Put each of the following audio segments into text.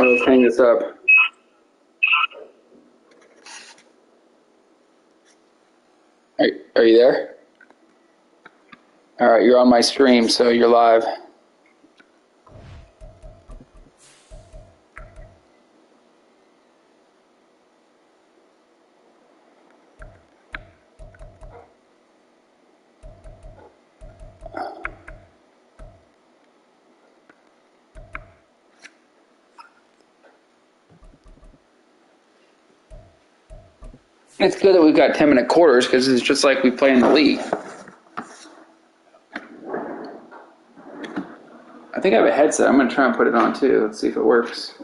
Let's hang this up. Are you there? All right, you're on my stream, so you're live. It's good that we've got 10-minute quarters because it's just like we play in the league. I think I have a headset. I'm going to try and put it on too. Let's see if it works.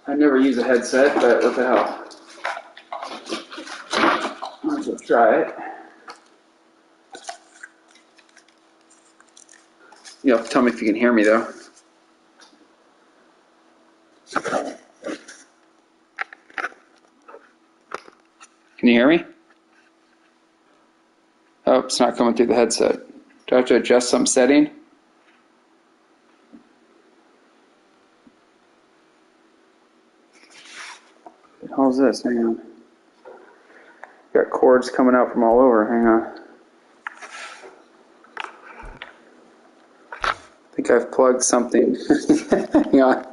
I never use a headset, but what the hell. Might as well try it. You'll have to tell me if you can hear me though. Can you hear me? Oh, it's not coming through the headset. Do I have to adjust some setting? What the hell is this? Hang on. Got cords coming out from all over. Hang on. I think I've plugged something. Hang on.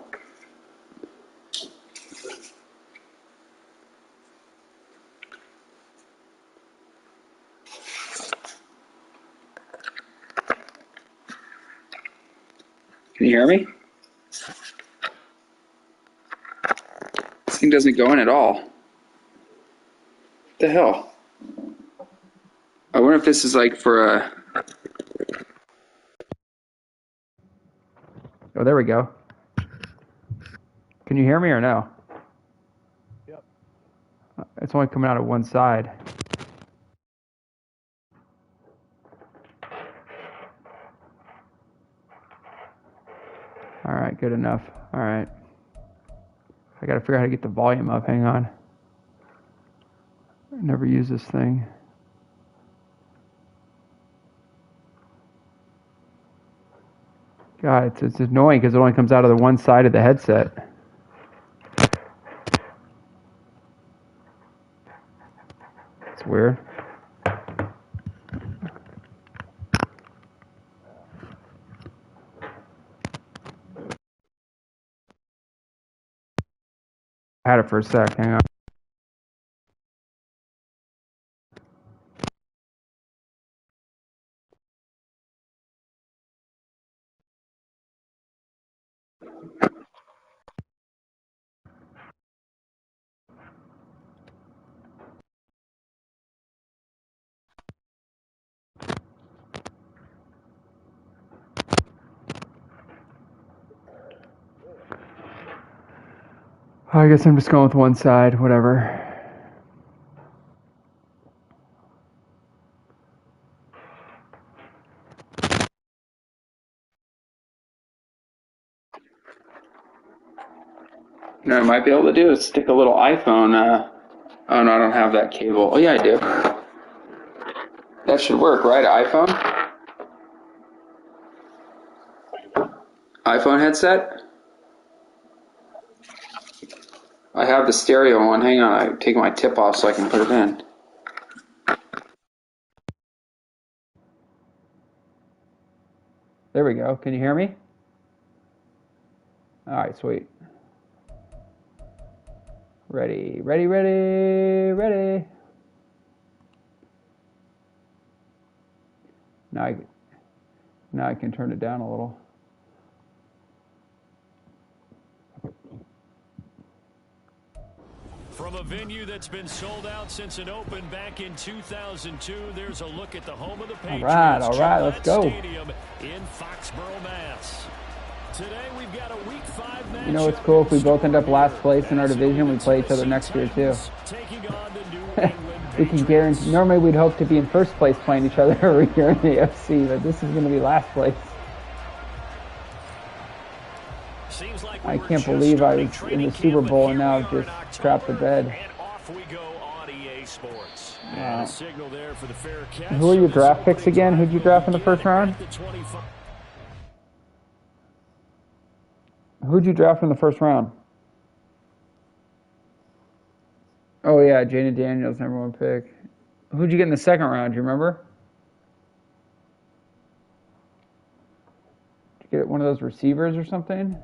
Can you hear me? This thing doesn't go in at all. What the hell? I wonder if this is like for a... Oh, there we go. Can you hear me or no? Yep. It's only coming out of one side. All right, good enough. All right. I got to figure out how to get the volume up. Hang on. I never use this thing. God, it's annoying because it only comes out of the one side of the headset. It's weird. I had it for a sec. Hang on. I guess I'm just going with one side, whatever. You know what I might be able to do is stick a little iPhone. Oh no, I don't have that cable. Oh yeah, I do. That should work, right? iPhone headset? I have the stereo one. Hang on, I'm taking my tip off so I can put it in. There we go. Can you hear me? All right, sweet. Ready, ready, ready, ready. Now I can turn it down a little. From a venue that's been sold out since it opened back in 2002, there's a look at the home of the Patriots. All right, let's go. Stadium in Foxborough, Mass. Today we've got a week 5 match. You know what's cool? If we both end up last place in our division, we play each other next year too. We can guarantee. Normally we'd hope to be in first place playing each other over here in the AFC, but this is going to be last place. I can't believe I was in the Super Bowl and now just trapped the bed. And off we go on EA Sports. Wow. And a signal there for the fair catch. Who are your draft picks again? Who'd you draft in the first round? Who'd you draft in the first round? Oh, yeah, Jana Daniels, #1 pick. Who'd you get in the second round? Do you remember? Did you get one of those receivers or something?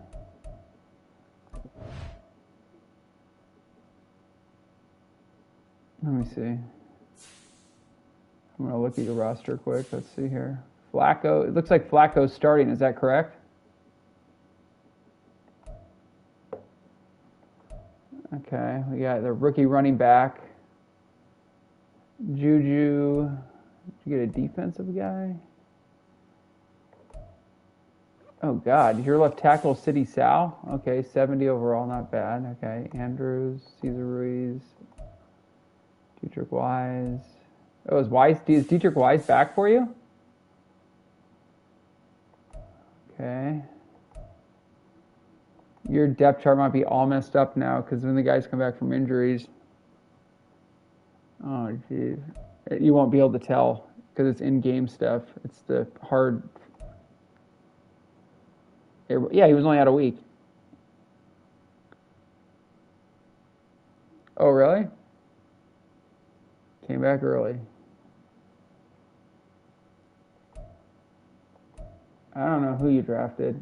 Let me see. I'm going to look at your roster quick. Let's see here. Flacco. It looks like Flacco's starting. Is that correct? Okay. We got the rookie running back. Juju. Did you get a defensive guy? Oh, God. Your left tackle, City Sal. Okay. 70 overall. Not bad. Okay. Andrews. Cesar Ruiz. Dietrich Wise. Oh, is Dietrich Wise back for you? Okay. Your depth chart might be all messed up now because when the guys come back from injuries. Oh, geez. You won't be able to tell because it's in-game stuff. It's the hard. Yeah, he was only out a week. Oh, really? Came back early. I don't know who you drafted.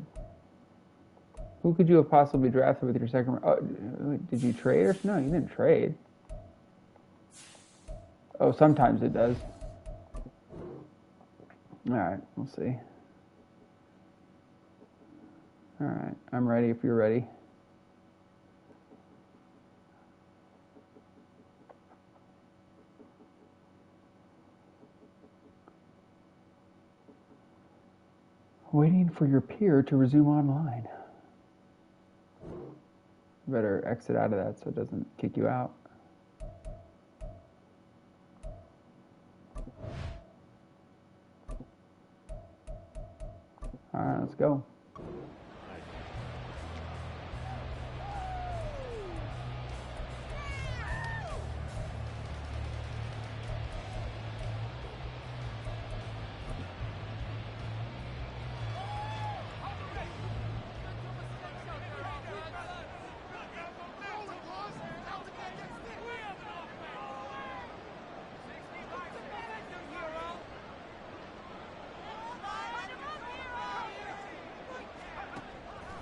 Who could you have possibly drafted with your second round? Oh, did you trade or no? You didn't trade. Oh, sometimes it does. All right, we'll see. All right, I'm ready if you're ready. Waiting for your peer to resume online. You better exit out of that so it doesn't kick you out. All right, let's go.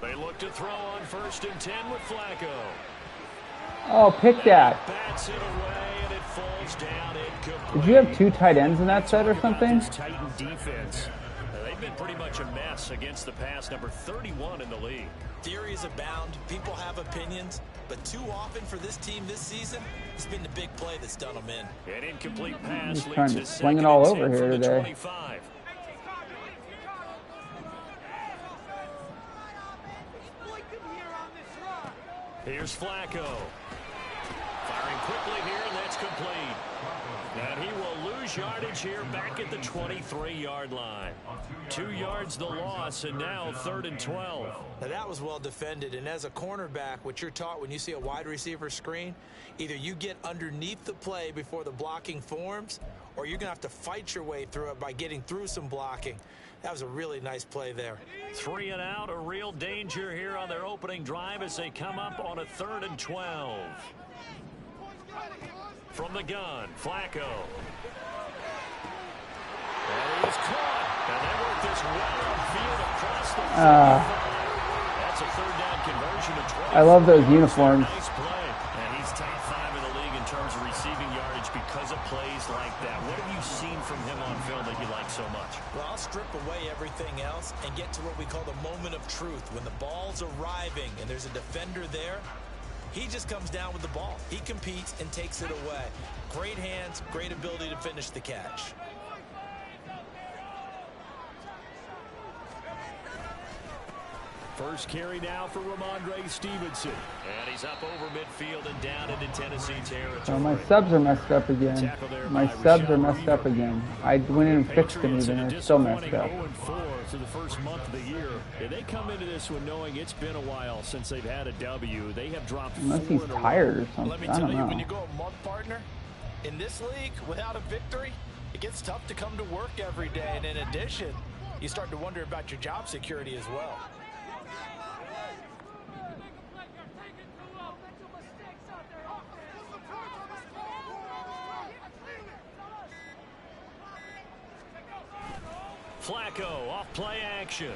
They look to throw on 1st and 10 with Flacco. Oh, pick that. Bats it away and it falls down incomplete. Did you have 2 tight ends in that set or something? Titan defense. They've been pretty much a mess against the pass, number 31 in the league. Theories abound. People have opinions. But too often for this team this season, it's been the big play that's done them in. An incomplete pass He's trying leads to to sling it 2nd all and over 10 here from the today. 25. Here's Flacco. Firing quickly here, and that's complete. And he will lose yardage here back at the 23-yard line. 2 yards the loss, and now 3rd and 12. Now that was well defended, and as a cornerback, what you're taught when you see a wide receiver screen, either you get underneath the play before the blocking forms, or you're going to have to fight your way through it by getting through some blocking. That was a really nice play there. 3 and out, a real danger here on their opening drive as they come up on a 3rd and 12. From the gun, Flacco. And he's caught. And they work this well upfield across the field. That's a 3rd down conversion of 20. I love those uniforms. Nice play. And he's top 5 in the league in terms of receiving yardage because of plays like that. What have you seen from him on film that you like so much? Well, I'll strip away everything else and get to what we call the moment of truth. When the ball's arriving and there's a defender there, he just comes down with the ball. He competes and takes it away. Great hands, great ability to finish the catch. First carry now for Ramondre Stevenson. And he's up over midfield and down into Tennessee territory. So my subs are messed up again. My subs are messed up again. I went in and fixed them even, and they're still messed up. 0-4 through the first month of the year. And they come into this one knowing it's been a while since they've had a W. They have dropped Unless 4 he's in a row. tired or Let something. me I tell don't you, when know. you go a month, partner, in this league, without a victory, it gets tough to come to work every day. And in addition, you start to wonder about your job security as well. Flacco off play action.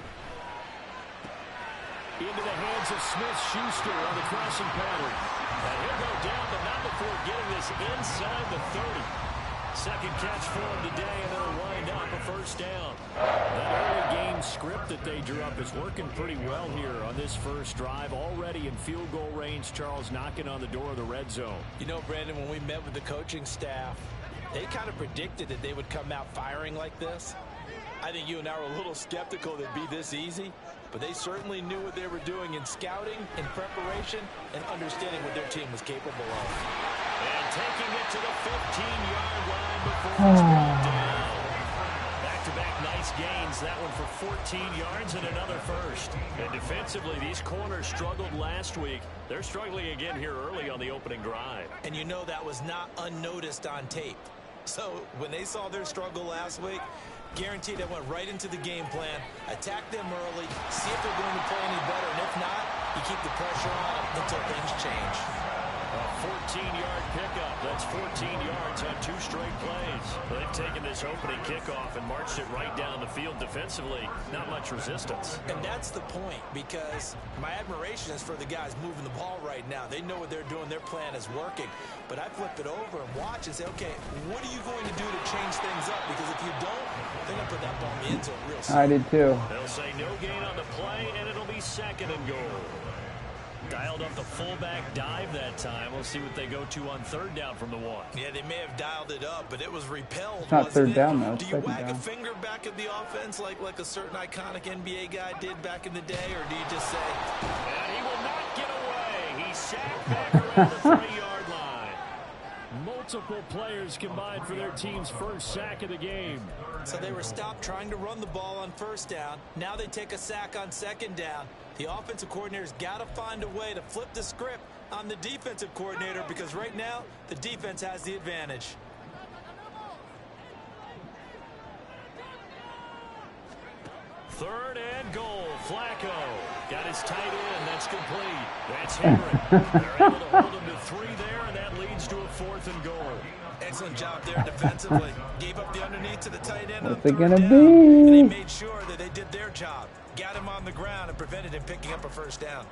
Into the hands of Smith-Schuster on the crossing pattern. And he'll go down, but not before getting this inside the 30. Second catch for him today, and it'll wind up a first down. That early game script that they drew up is working pretty well here on this first drive. Already in field goal range, Charles knocking on the door of the red zone. You know, Brandon, when we met with the coaching staff, they kind of predicted that they would come out firing like this. I think you and I were a little skeptical that it'd be this easy, but they certainly knew what they were doing in scouting, in preparation, and understanding what their team was capable of. And taking it to the 15-yard line before it's brought down. Back-to-back nice gains. That one for 14 yards and another first. And defensively, these corners struggled last week. They're struggling again here early on the opening drive. And you know that was not unnoticed on tape. So when they saw their struggle last week, guaranteed they went right into the game plan, attack them early, see if they're going to play any better, and if not, you keep the pressure on until things change. A 14-yard pickup. That's 14 yards on 2 straight plays. They've taken this opening kickoff and marched it right down the field defensively. Not much resistance. And that's the point, because my admiration is for the guys moving the ball right now. They know what they're doing. Their plan is working. But I flip it over and watch and say, okay, what are you going to do to change things up? Because if you don't, they're going to put that ball in the end zone real soon. I did too. They'll say no gain on the play, and it'll be 2nd and goal. Dialed up the fullback dive that time. We'll see what they go to on 3rd down from the 1. Yeah, they may have dialed it up, but it was repelled. It's not 3rd down, though. Do you wag a finger back at the offense like a certain iconic NBA guy did back in the day, or do you just say, and he will not get away. He's sacked back around the 3-yard line. Multiple players combined for their team's first sack of the game. So they were stopped trying to run the ball on 1st down. Now they take a sack on 2nd down. The offensive coordinator's got to find a way to flip the script on the defensive coordinator, because right now the defense has the advantage. Third and goal. Flacco got his tight end. That's complete. That's Henry. They're able to hold him to 3 there, and that leads to a 4th and goal. Excellent job there defensively. Gave up the underneath to the tight end. What's it gonna down, be? and he made sure that they did their job. Got him on the ground and prevented him picking up a 1st down.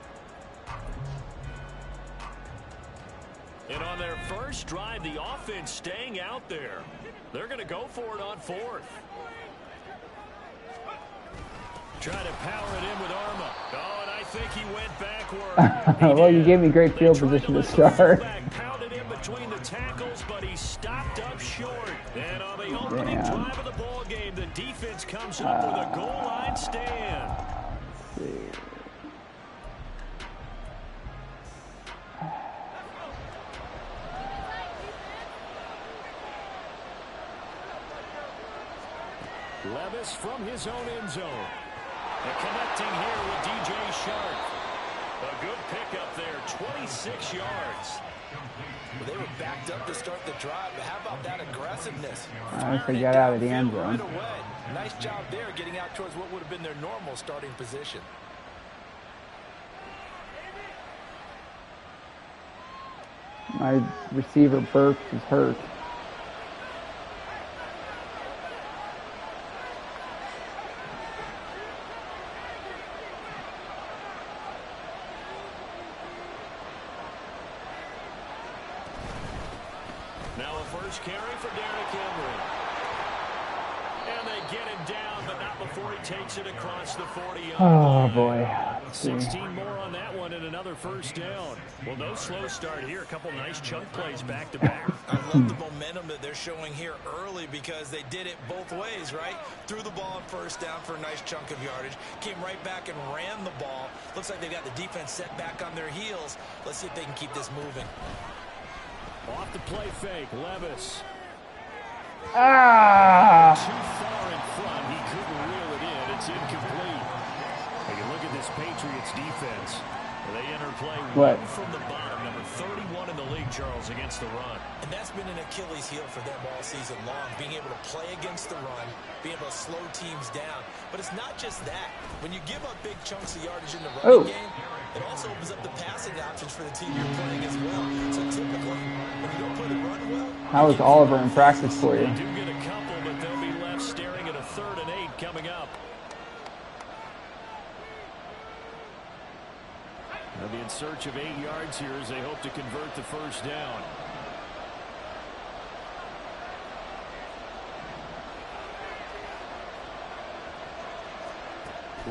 And on their first drive, the offense staying out there. They're going to go for it on 4th. Try to power it in with Arma. Oh, and I think he went backward. Well, you gave me great field position to start. Pounded in between the tackles, but he stopped up short. And on the opening drive of the ball game, the defense comes up with a goal line stand. Let's see. Levis from his own end zone. And connecting here with DJ Shark. A good pickup there, 26 yards. Well, they were backed up to start the drive, but how about that aggressiveness? I think they got out of the end zone. Right away. Nice job there, getting out towards what would have been their normal starting position. My receiver Burks is hurt. Now a first carry for Derrick Henry. And they get him down, but not before he takes it across the 40-yard line. Oh, boy. 16 more on that one and another first down. Well, no slow start here. A couple nice chunk plays back-to-back. I love the momentum that they're showing here early, because they did it both ways, right? Threw the ball on 1st down for a nice chunk of yardage. Came right back and ran the ball. Looks like they got the defense set back on their heels. Let's see if they can keep this moving. Off the play fake, Levis. Ah! Too far in front. He couldn't reel it in. It's incomplete. Hey, you look at this Patriots defense. They interplay one from the bottom, number 31 in the league, Charles, against the run. And that's been an Achilles heel for them all season long, being able to play against the run, being able to slow teams down. But it's not just that. When you give up big chunks of yardage in the running game, it also opens up the passing options for the team you're playing as well. So typically, when you don't play the run well... How was Oliver in practice for you? They do get a couple, but they'll be left staring at a 3rd and 8 coming up. They'll be in search of 8 yards here as they hope to convert the first down.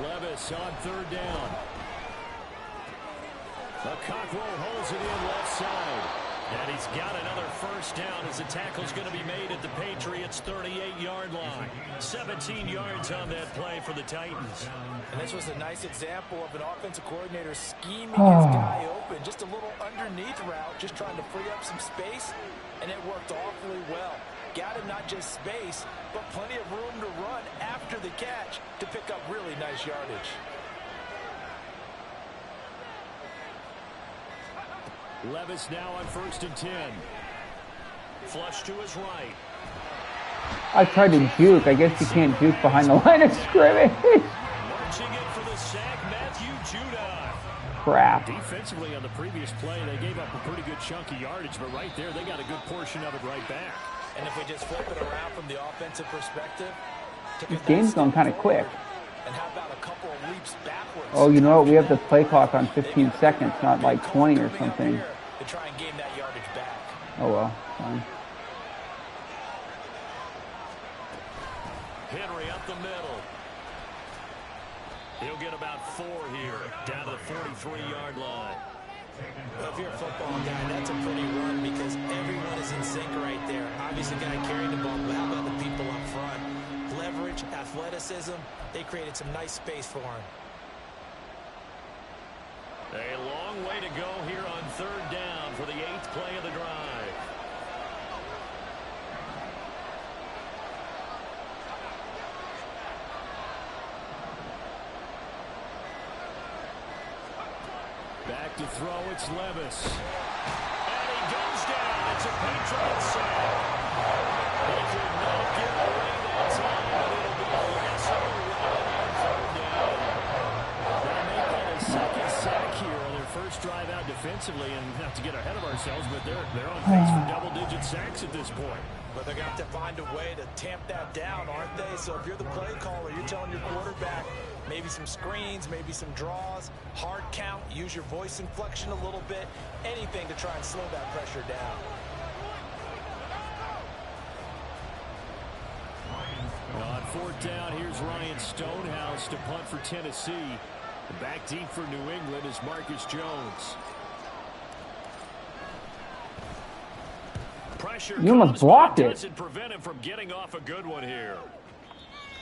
Levis on 3rd down. The Cockrell holds it in left side. And he's got another first down as the tackle's going to be made at the Patriots' 38-yard line. 17 yards on that play for the Titans. And this was a nice example of an offensive coordinator scheming his guy open. Just a little underneath route, just trying to free up some space, and it worked awfully well. Got him not just space, but plenty of room to run after the catch to pick up really nice yardage. Levis now on 1st and 10. Flush to his right. I tried to juke. I guess you can't juke behind the line of scrimmage. Marching in for the sack, Matthew Judon. Crap. Defensively on the previous play, they gave up a pretty good chunk of yardage, but right there, they got a good portion of it right back. And if we just flip it around from the offensive perspective, This game's going kind of quick. and how about a couple of leaps backwards? Oh, you know what? We have the play clock on 15 seconds, not like 20 or something. To try and gain that yardage back. Oh, well. Fine. Henry up the middle. He'll get about 4 here, down to the 43-yard line. Well, if you're a football guy, that's a pretty run because everyone is in sync right there. Obviously, the guy carrying the ball, but how about the people up front? Leverage, athleticism, they created some nice space for him. A long way to go here on 3rd down for the 8th play of the drive. Back to throw, it's Levis. And he goes down. It's a Patriots sack. He did not get away that time, but it'll be a lesser run on 3rd down. They'll make that a second sack here on their first drive out defensively, and not to get ahead of ourselves, but they're on pace for double-digit sacks at this point. But they're going to have to find a way to tamp that down, aren't they? So if you're the play caller, you're telling your quarterback maybe some screens, maybe some draws, hard count, use your voice inflection a little bit, anything to try and slow that pressure down. On 4th down, here's Ryan Stonehouse to punt for Tennessee. The back deep for New England is Marcus Jones. Pressure You almost comes, blocked but it. doesn't prevent him from getting off a good one here.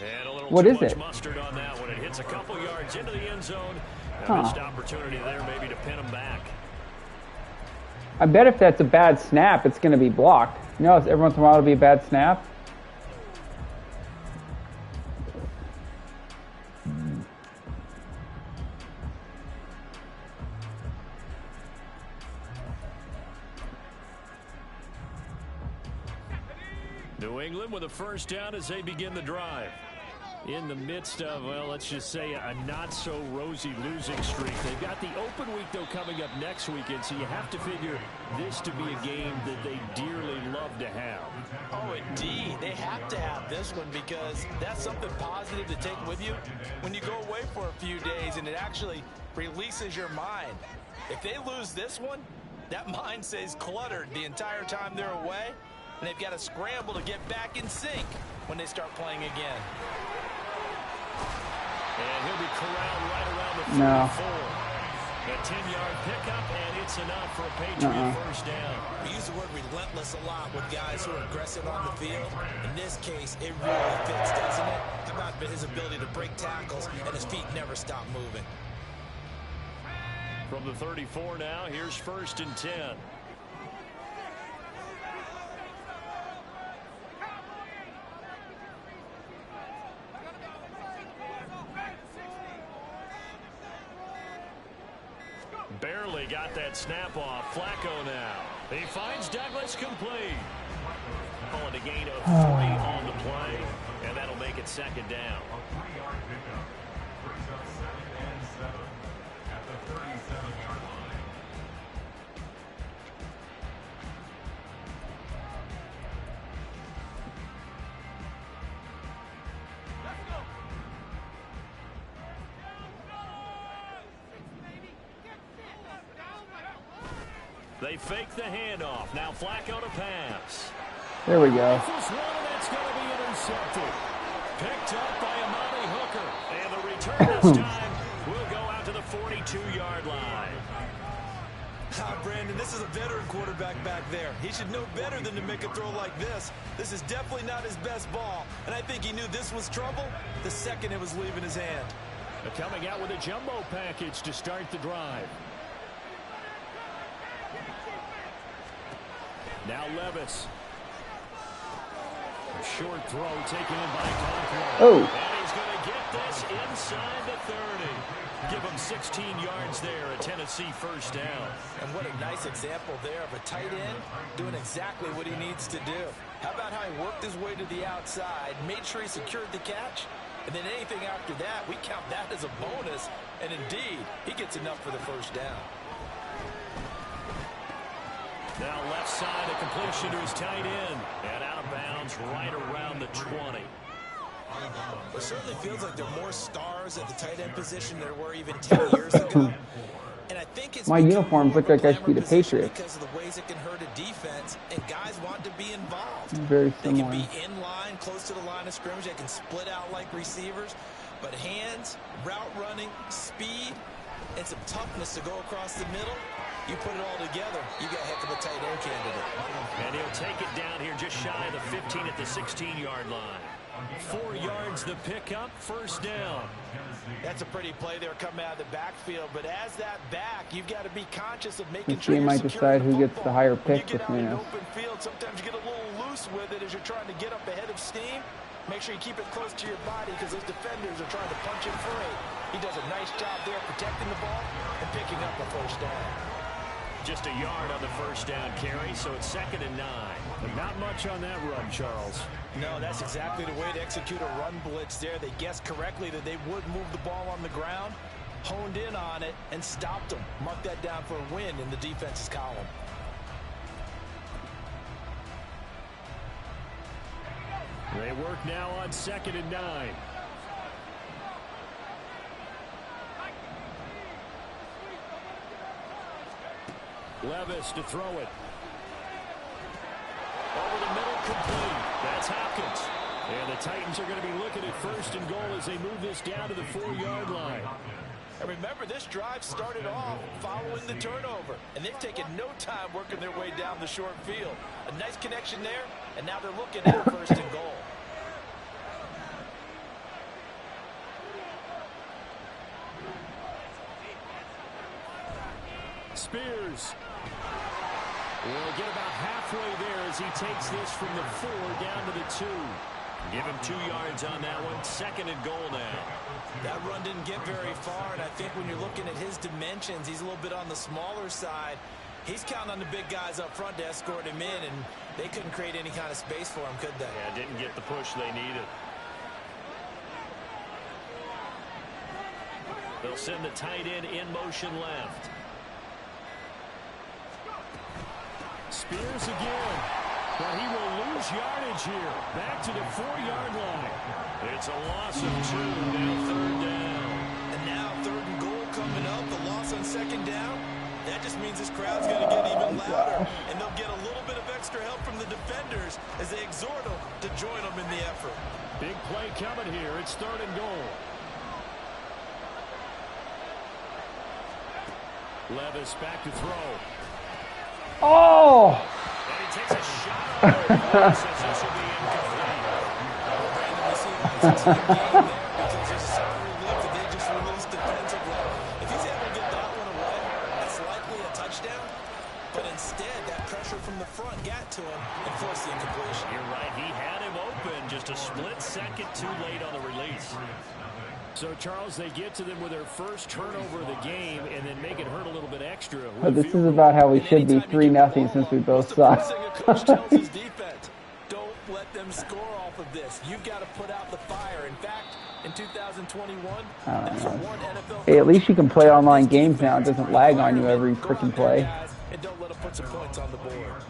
And a little What too is much it? mustard on that one. It hits a couple yards into the end zone. A Huh. missed opportunity there maybe to pin him back. I bet if that's a bad snap, it's going to be blocked. You know, every once in a while it'll be a bad snap. New England with a first down as they begin the drive. In the midst of, well, let's just say a not-so-rosy losing streak. They've got the open week, though, coming up next weekend, so you have to figure this to be a game that they dearly love to have. Oh, indeed. They have to have this one because that's something positive to take with you when you go away for a few days, and it actually releases your mind. If they lose this one, that mind stays cluttered the entire time they're away, and they've got to scramble to get back in sync when they start playing again. And he'll be corralled right around the 34. No. A 10-yard pickup, and it's enough for a Patriot first down. We use the word relentless a lot with guys who are aggressive on the field. In this case, it really fits, doesn't it? How about his ability to break tackles and his feet never stop moving? From the 34 now, here's 1st and 10. Barely got that snap off. Flacco now. He finds Douglas complete. Calling a gain of 3 on the play, and that'll make it 2nd down. They fake the handoff. Now Flacco to pass. There we go. This one, that's going to be intercepted. Picked up by Amani Hooker. And the return this time will go out to the 42-yard line. Brandon, this is a veteran quarterback back there. He should know better than to make a throw like this. This is definitely not his best ball, and I think he knew this was trouble the second it was leaving his hand. They're coming out with a jumbo package to start the drive. Now Levis. A short throw taken in by Conklin. Oh. And he's going to get this inside the 30. Give him 16 yards there, a Tennessee first down. And what a nice example there of a tight end doing exactly what he needs to do. How about how he worked his way to the outside, made sure he secured the catch, and then anything after that, we count that as a bonus. And indeed, he gets enough for the first down. Now left side, a completion to his tight end. And out of bounds right around the 20. It certainly feels like there are more stars at the tight end position than there were even 10 years ago. And I think it's my uniforms look like I should be the Patriots. Because of the ways it can hurt a defense, and guys want to be involved. Very similar. They can be in line, close to the line of scrimmage. They can split out like receivers. But hands, route running, speed, and some toughness to go across the middle, you put it all together, you got a heck of a tight end candidate. And he'll take it down here just shy of the 15 at the 16-yard line. 4 yards the pickup, first down. That's a pretty play there coming out of the backfield, but as that back, you've got to be conscious of making This sure game you're might decide who gets the higher pick between us. open field, sometimes you get a little loose with it as you're trying to get up ahead of steam. Make sure you keep it close to your body because those defenders are trying to punch it free. He does a nice job there protecting the ball and picking up a first down. Just a yard on the first down carry, so it's 2nd and 9. But not much on that run, Charles. No, that's exactly the way to execute a run blitz there. They guessed correctly that they would move the ball on the ground, honed in on it, and stopped them. Mark that down for a win in the defense's column. They work now on 2nd and 9. Levis to throw it. Over the middle, complete. That's Hopkins. And the Titans are going to be looking at 1st and goal as they move this down to the 4-yard line. And remember, this drive started off following the turnover, and they've taken no time working their way down the short field. A nice connection there, and now they're looking at 1st and goal. Spears will get about halfway there as he takes this from the 4 down to the 2. Give him 2 yards on that one. 2nd and goal now. That run didn't get very far, and I think when you're looking at his dimensions, he's a little bit on the smaller side. He's counting on the big guys up front to escort him in, and they couldn't create any kind of space for him, could they? Yeah, didn't get the push they needed. They'll send the tight end in motion left. Spears again. But he will lose yardage here. Back to the 4-yard line. It's a loss of 2. Now 3rd down. And now 3rd and goal coming up. The loss on 2nd down. That just means this crowd's going to get even louder. And they'll get a little bit of extra help from the defenders as they exhort them to join them in the effort. Big play coming here. It's 3rd and goal. Levis back to throw. Oh! And he takes a shot on it. Says this will be incomplete. Brandon, we see how it's a team game there because there's so relief that they just released defensively. If he's able to get that one away, that's likely a touchdown. But instead, that pressure from the front got to him and forced the incompletion. You're right. He had him open. Just a split second too late on the release. So, Charles, they get to them with their first turnover of the game and then make it hurt a little bit extra. But this is about how we should be 3-0 since we both suck. Don't let them score off of this. You've got to put out the fire. In fact, in 2021, that's what one NFL. Hey, at least you can play online games now. It doesn't lag on you every freaking play. And don't let them put some points on the board.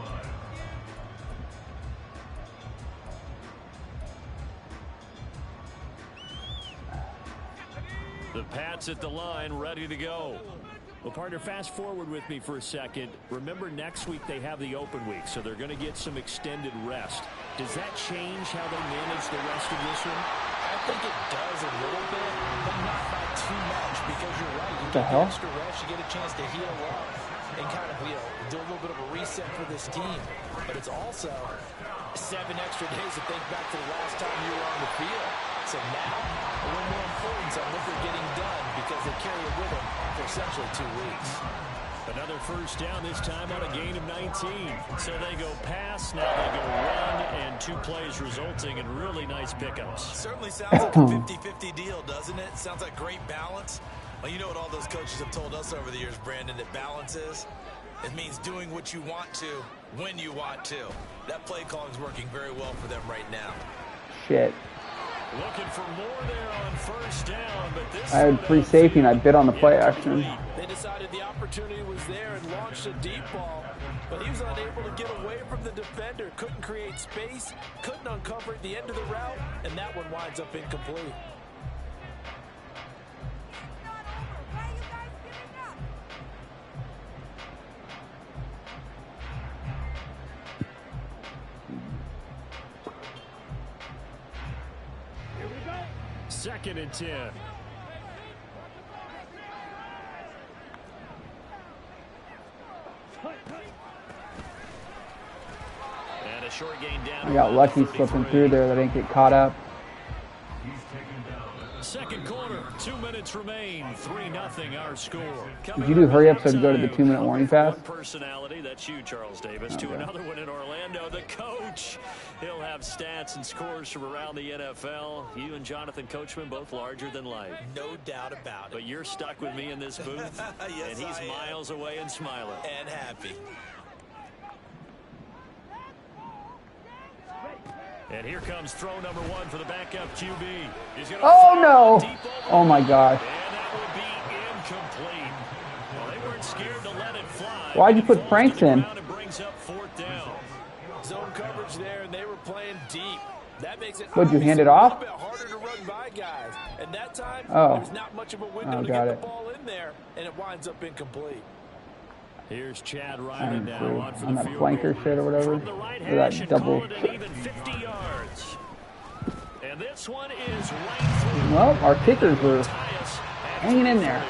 The Pats at the line, ready to go. Well, partner, fast forward with me for a second. Remember, next week they have the open week, so they're going to get some extended rest. Does that change how they manage the rest of this one? I think it does a little bit, but not by too much, because you're right. You get the extra rest, you get a chance to heal up and kind of, do a little bit of a reset for this team. But it's also 7 extra days to think back to the last time you were on the field. So now, a little more importance on what they're getting done because they carry it with them for essentially 2 weeks. Another first down, this time on a gain of 19. So they go pass, now they go run, and 2 plays resulting in really nice pickups. Certainly sounds like a 50-50 deal, doesn't it? Sounds like great balance. Well, you know what all those coaches have told us over the years, Brandon, that balance is? It means doing what you want to, when you want to. That play calling is working very well for them right now. Shit. Looking for more there on first down, but this I had free safety and I bit on the play action. They decided the opportunity was there and launched a deep ball, but he was unable to get away from the defender. Couldn't create space, couldn't uncover at the end of the route, and that one winds up incomplete. Second and 10. And a short gain down. I got lucky slipping through there that I didn't get caught up. Second quarter, 2 minutes remain. 3-0 our score. Did you do hurry up so I could go to the 2-minute warning pass? One personality, that's you, Charles Davis, to another one in Orlando. The coach, he'll have stats and scores from around the NFL. You and Jonathan Coachman, both larger than life. No doubt about it. But you're stuck with me in this booth, yes, and he's miles away and smiling. And happy. And here comes throw number 1 for the backup QB. Oh, no. Oh, my gosh. And that will be incomplete. Well, they weren't scared to let it fly. Why'd you put Franks in? It brings up 4th down. Zone coverage there, and they were playing deep. That makes it Would you hand it off? a little bit harder to run by guys. And that time, Oh. there's not much of a window to get the ball in there, and it winds up incomplete. Here's Chad Riley now on for on the that field flanker goal. shit or whatever. From the right Or that hash and double. call it an even 50 yards. And this one is right through. Well, our kickers were hanging in there.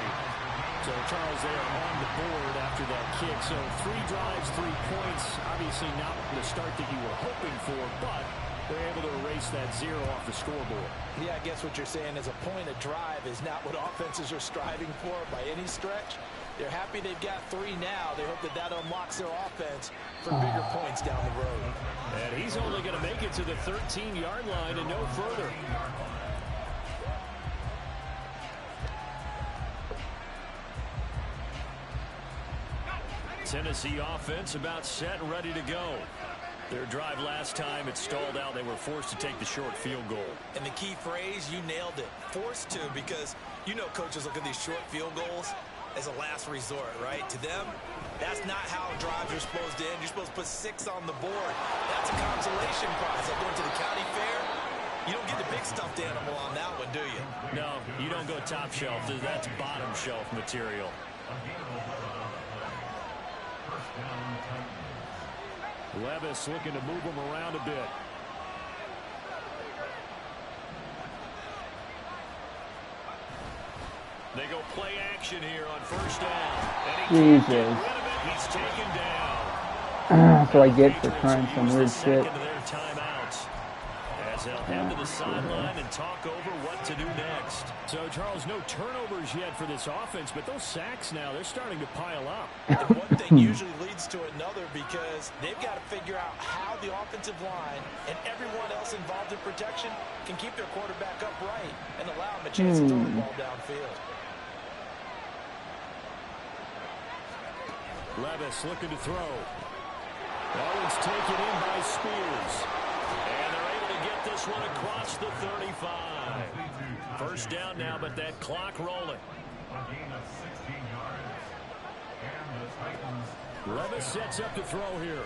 So Charles, they are on the board after that kick. So 3 drives, 3 points. Obviously not the start that you were hoping for, but they're able to erase that 0 off the scoreboard. Yeah, I guess what you're saying is a point of drive is not what offenses are striving for by any stretch. They're happy they've got 3 now. They hope that that unlocks their offense for bigger points down the road. And he's only going to make it to the 13-yard line and no further. Tennessee offense about set and ready to go. Their drive last time, it stalled out. They were forced to take the short field goal. And the key phrase, you nailed it, forced to, because you know coaches look at these short field goals as a last resort, right? To them, that's not how drives are supposed to end. You're supposed to put 6 on the board. That's a consolation prize. Like going to the county fair, you don't get the big stuffed animal on that one, do you? No, you don't go top shelf. That's bottom shelf material. Levis looking to move him around a bit. They go play action here on first down. And Jesus. He's taken down. That's what I get for trying some weird shit. As they'll head to the sideline and talk over what to do next. So, Charles, no turnovers yet for this offense, but those sacks now, they're starting to pile up. And one thing usually leads to another because they've got to figure out how the offensive line and everyone else involved in protection can keep their quarterback upright and allow him a chance to throw the ball downfield. Levis looking to throw. Owens taken in by Spears. And they're able to get this one across the 35. First down now, but that clock rolling. Levis sets up to throw here.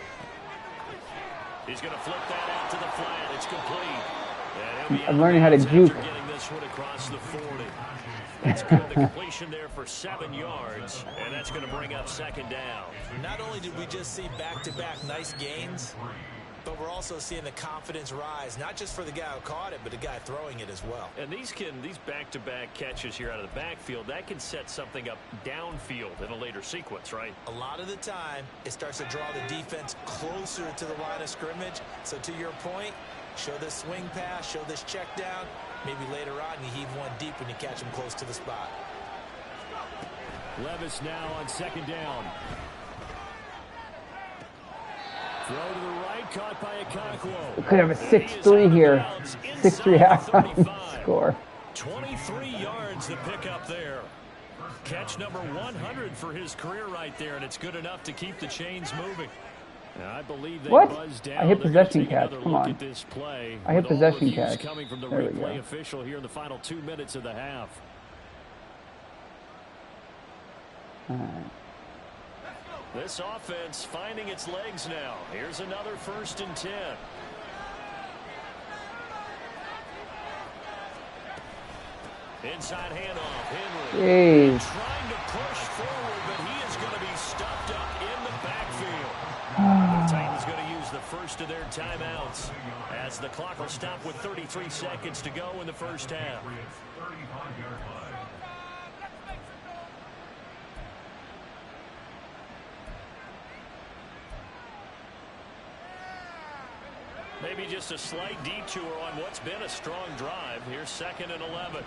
He's going to flip that out to the flat. It's complete. I'm learning how to juke. Getting this one across the 40. That's good. The completion there for 7 yards, and that's going to bring up second down. Not only did we just see back-to-back nice gains, but we're also seeing the confidence rise, not just for the guy who caught it, but the guy throwing it as well. And these back-to-back catches here out of the backfield, that can set something up downfield in a later sequence, right? A lot of the time, it starts to draw the defense closer to the line of scrimmage. So to your point, show this swing pass, show this check down. Maybe later on you heave one deep when you catch him close to the spot. Levis now on second down. Throw to the right, caught by Okonkwo. We could have a 6-3 here. 6-3 halftime score. 23 yards the pickup there. Catch number 100 for his career right there, and it's good enough to keep the chains moving. Now, I believe they buzzed down. I hit possession catch. Come on. At this play, I hit possession catch. Coming from the there replay official here in the final 2 minutes of the half. All right. This offense finding its legs now. Here's another 1st and 10. Inside handoff. Henry trying to push forward, but he is going to be stuffed up in the backfield. The Titans going to use the first of their timeouts as the clock will stop with 33 seconds to go in the first half. Maybe just a slight detour on what's been a strong drive. Here's 2nd and 11.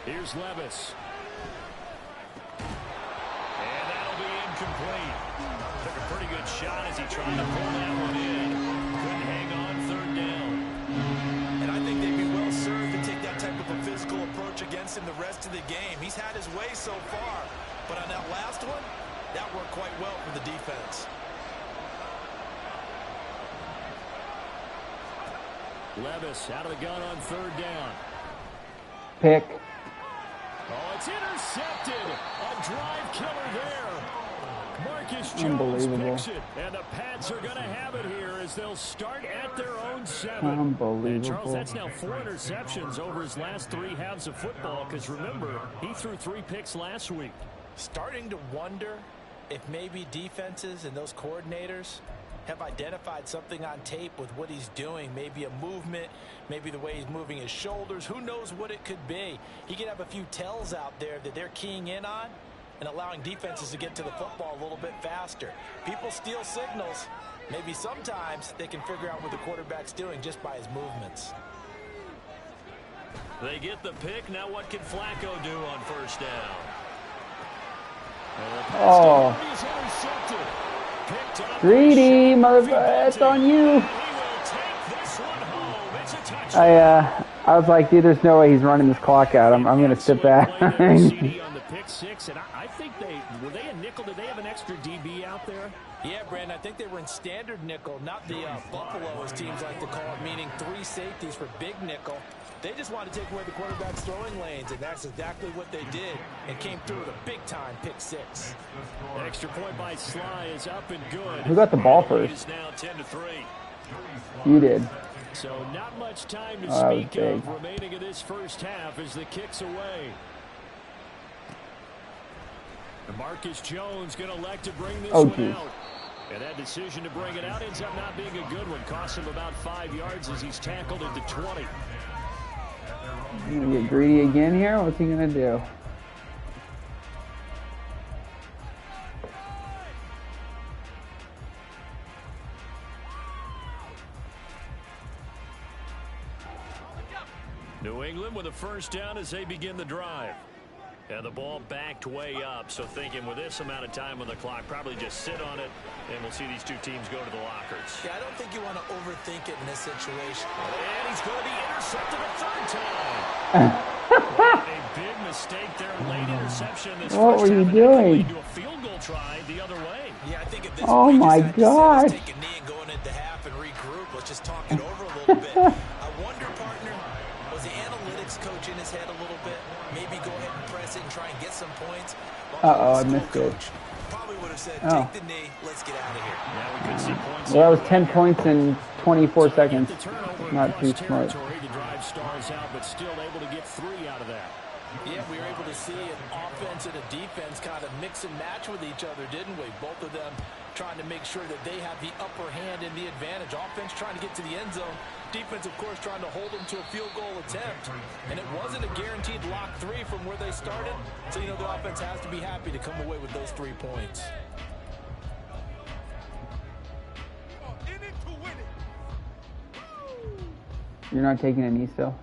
Here's Levis. And that'll be incomplete. Took a pretty good shot as he tried to pull that one in. Couldn't hang on 3rd down. And I think they'd be well served to take that type of a physical approach against him the rest of the game. He's had his way so far, but on that last one, that worked quite well for the defense. Levis out of the gun on 3rd down. Pick. Oh, it's intercepted. A drive killer there. Marcus Jones picks it. And the Pats are going to have it here as they'll start at their own 7. Unbelievable. And Charles, that's now 4 interceptions over his last 3 halves of football, because remember, he threw 3 picks last week. Starting to wonder if maybe defenses and those coordinators have identified something on tape with what he's doing. Maybe a movement, maybe the way he's moving his shoulders. Who knows what it could be? He could have a few tells out there that they're keying in on and allowing defenses to get to the football a little bit faster. People steal signals. Maybe sometimes they can figure out what the quarterback's doing just by his movements. They get the pick. Now what can Flacco do on 1st down? Oh. Greedy, motherfucker. It's on you. I was like, dude, there's no way he's running this clock out. I'm going to sit back. I think were they a nickel? Did they have an extra DB out there? Yeah, Brandon, I think they were in standard nickel, not the Buffalo, as teams like to call it, meaning 3 safeties for big nickel. They just wanted to take away the quarterback's throwing lanes, and that's exactly what they did, and came through with a big-time pick-6. The extra point by Sly is up and good. Who got the ball first? It is now 10-3. You did. So not much time to speak of remaining in this first half as the kick's away. And Marcus Jones going to elect to bring this one out. And that decision to bring it out ends up not being a good one. Costs him about 5 yards as he's tackled at the 20. You gonna get greedy again here? What's he gonna do? New England with a 1st down as they begin the drive. And the ball backed way up, so thinking with this amount of time on the clock, probably just sit on it, and we'll see these two teams go to the lockers. Yeah, I don't think you want to overthink it in this situation. And he's going to be intercepted a 3rd time. A big mistake there, late interception. This what were you doing? To a field goal try the other way. Yeah, I think at this oh point, my God! Take a knee and going into half and regroup. Let's just talk it over a little bit. I wonder, partner, was the analytics coach in his head a little bit? Maybe go ahead and press it and try and get some points. I missed it. Probably would have said, take the knee, let's get out of here. Now we could see points. Well, that was 10 points in 24 seconds. Not too smart. The drive was out, but still able to get 3 out of that. Yeah, we were able to see an offense and a defense kind of mix and match with each other, didn't we? Both of them trying to make sure that they have the upper hand and the advantage. Offense trying to get to the end zone. Defense, of course, trying to hold them to a field goal attempt. And it wasn't a guaranteed lock 3 from where they started. So, you know, the offense has to be happy to come away with those 3 points. You're not taking a knee still?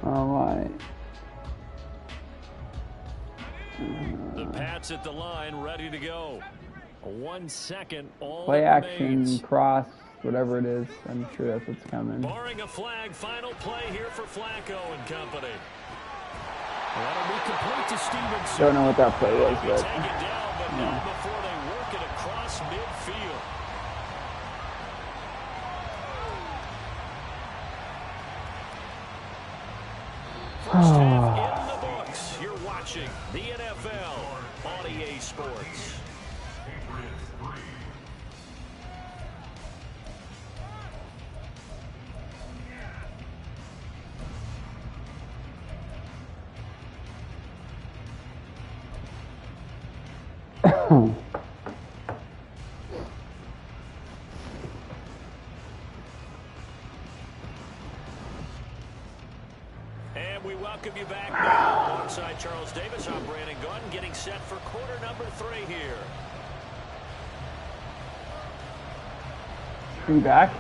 All right. The Pats at the line, ready to go. 1 second, all Play that action, remains. cross, whatever it is. I'm sure that's what's coming. Barring a flag, final play here for Flacco and company. That'll be complete to Stevenson. Don't know what that play was, Take but it down, but not before they work it across midfield. First half in the books. You're watching the NFL on EA Sports. And we welcome you back now. Alongside Charles Davis, I'm Brandon Gunn, getting set for quarter number 3 here. be back.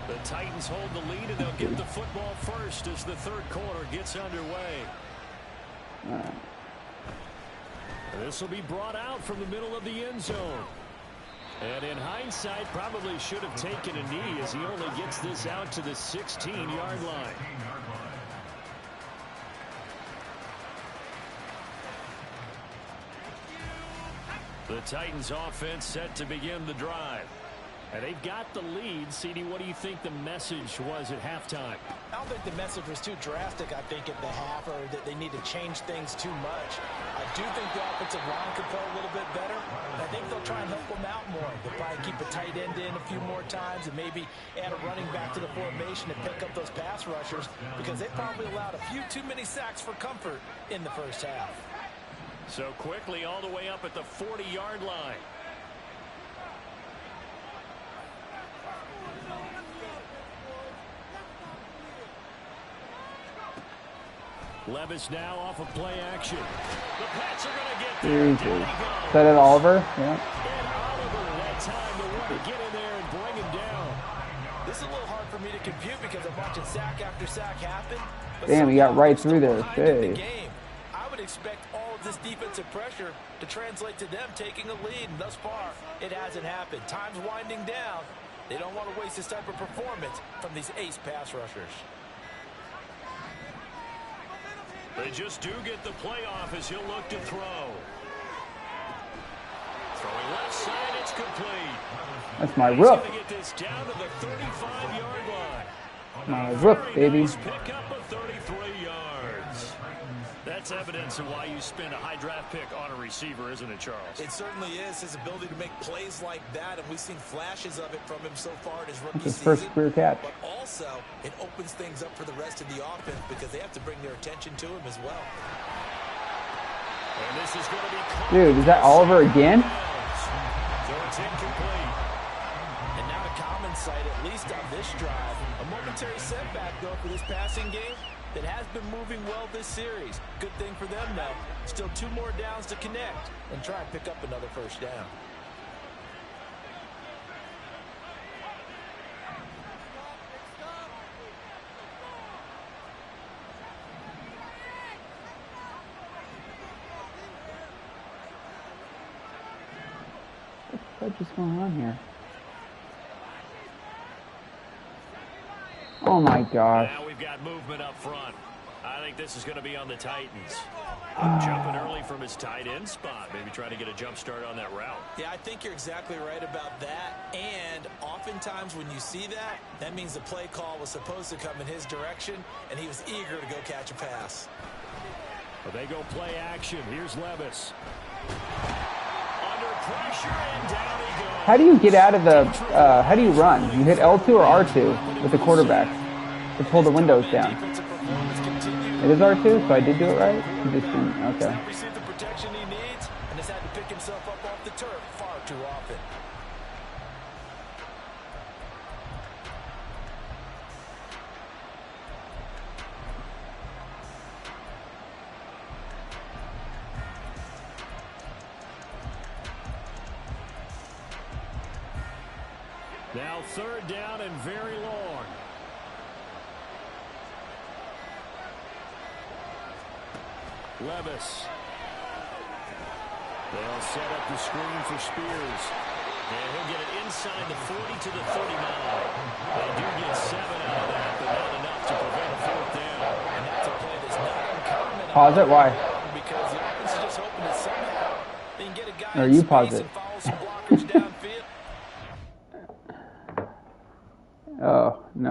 The Titans hold the lead, and they'll get the football first as the third quarter gets underway. This will be brought out from the middle of the end zone. And in hindsight, probably should have taken a knee as he only gets this out to the 16-yard line. The Titans offense set to begin the drive. And they've got the lead. CD, what do you think the message was at halftime? I don't think the message was too drastic, I think, at the half, or that they need to change things too much. I do think the offensive line could play a little bit better. I think they'll try and help them out more. They'll probably keep a tight end in a few more times and maybe add a running back to the formation to pick up those pass rushers, because they probably allowed a few too many sacks for comfort in the first half. So quickly all the way up at the 40-yard line. Levis now off of play action. The Pats are going to get there. Is that at Oliver? Yeah. And Oliver that time to want to get in there and bring him down. This is a little hard for me to compute because I'm watching sack after sack happen. Damn, he got right through there. Hey. I would expect all of this defensive pressure to translate to them taking a lead, and thus far, it hasn't happened. Time's winding down. They don't want to waste this type of performance from these ace pass rushers. They just do get the playoff as he'll look to throw. Throwing left side, it's complete. That's my He's rook. going to get this down to the 35-yard line. My rook, baby. Nice pick up of 33 yards. That's evidence of why you spend a high draft pick on a receiver, isn't it, Charles? It certainly is, his ability to make plays like that, and we've seen flashes of it from him so far in his rookie His season. first career catch. But also, it opens things up for the rest of the offense because they have to bring their attention to him as well. And this is going to be caught. Dude, is that Oliver again? So it's incomplete. And not a common sight, at least on this drive. A momentary setback, though, for this passing game that has been moving well this series. Good thing for them, though. Still 2 more downs to connect and try and pick up another first down. What's just going on here? Oh my gosh. Now we've got movement up front. I think this is going to be on the Titans. Jumping early from his tight end spot. Maybe trying to get a jump start on that route. Yeah, I think you're exactly right about that. And oftentimes when you see that, that means the play call was supposed to come in his direction, and he was eager to go catch a pass. But they go play action. Here's Levis. Under pressure, and down he goes. How do you get out of the, how do you run? You hit L2 or R2 with the quarterback to pull the windows down. It is R2, so I did do it right? You just didn't, okay. Received the protection he needs, and has had to pick himself up off the turf far too often. Now 3rd down and very long. Levis. They'll set up the screen for Spears. And he'll get it inside the 40 to the 39. They do get 7 out of that, but not enough to prevent a 4th down. And that's a play that's not uncommon. Pause it? Why? Because the offense is just hoping that somehow they can get a guy Or in you space pause it. and follow some blockers downfield. Oh, no.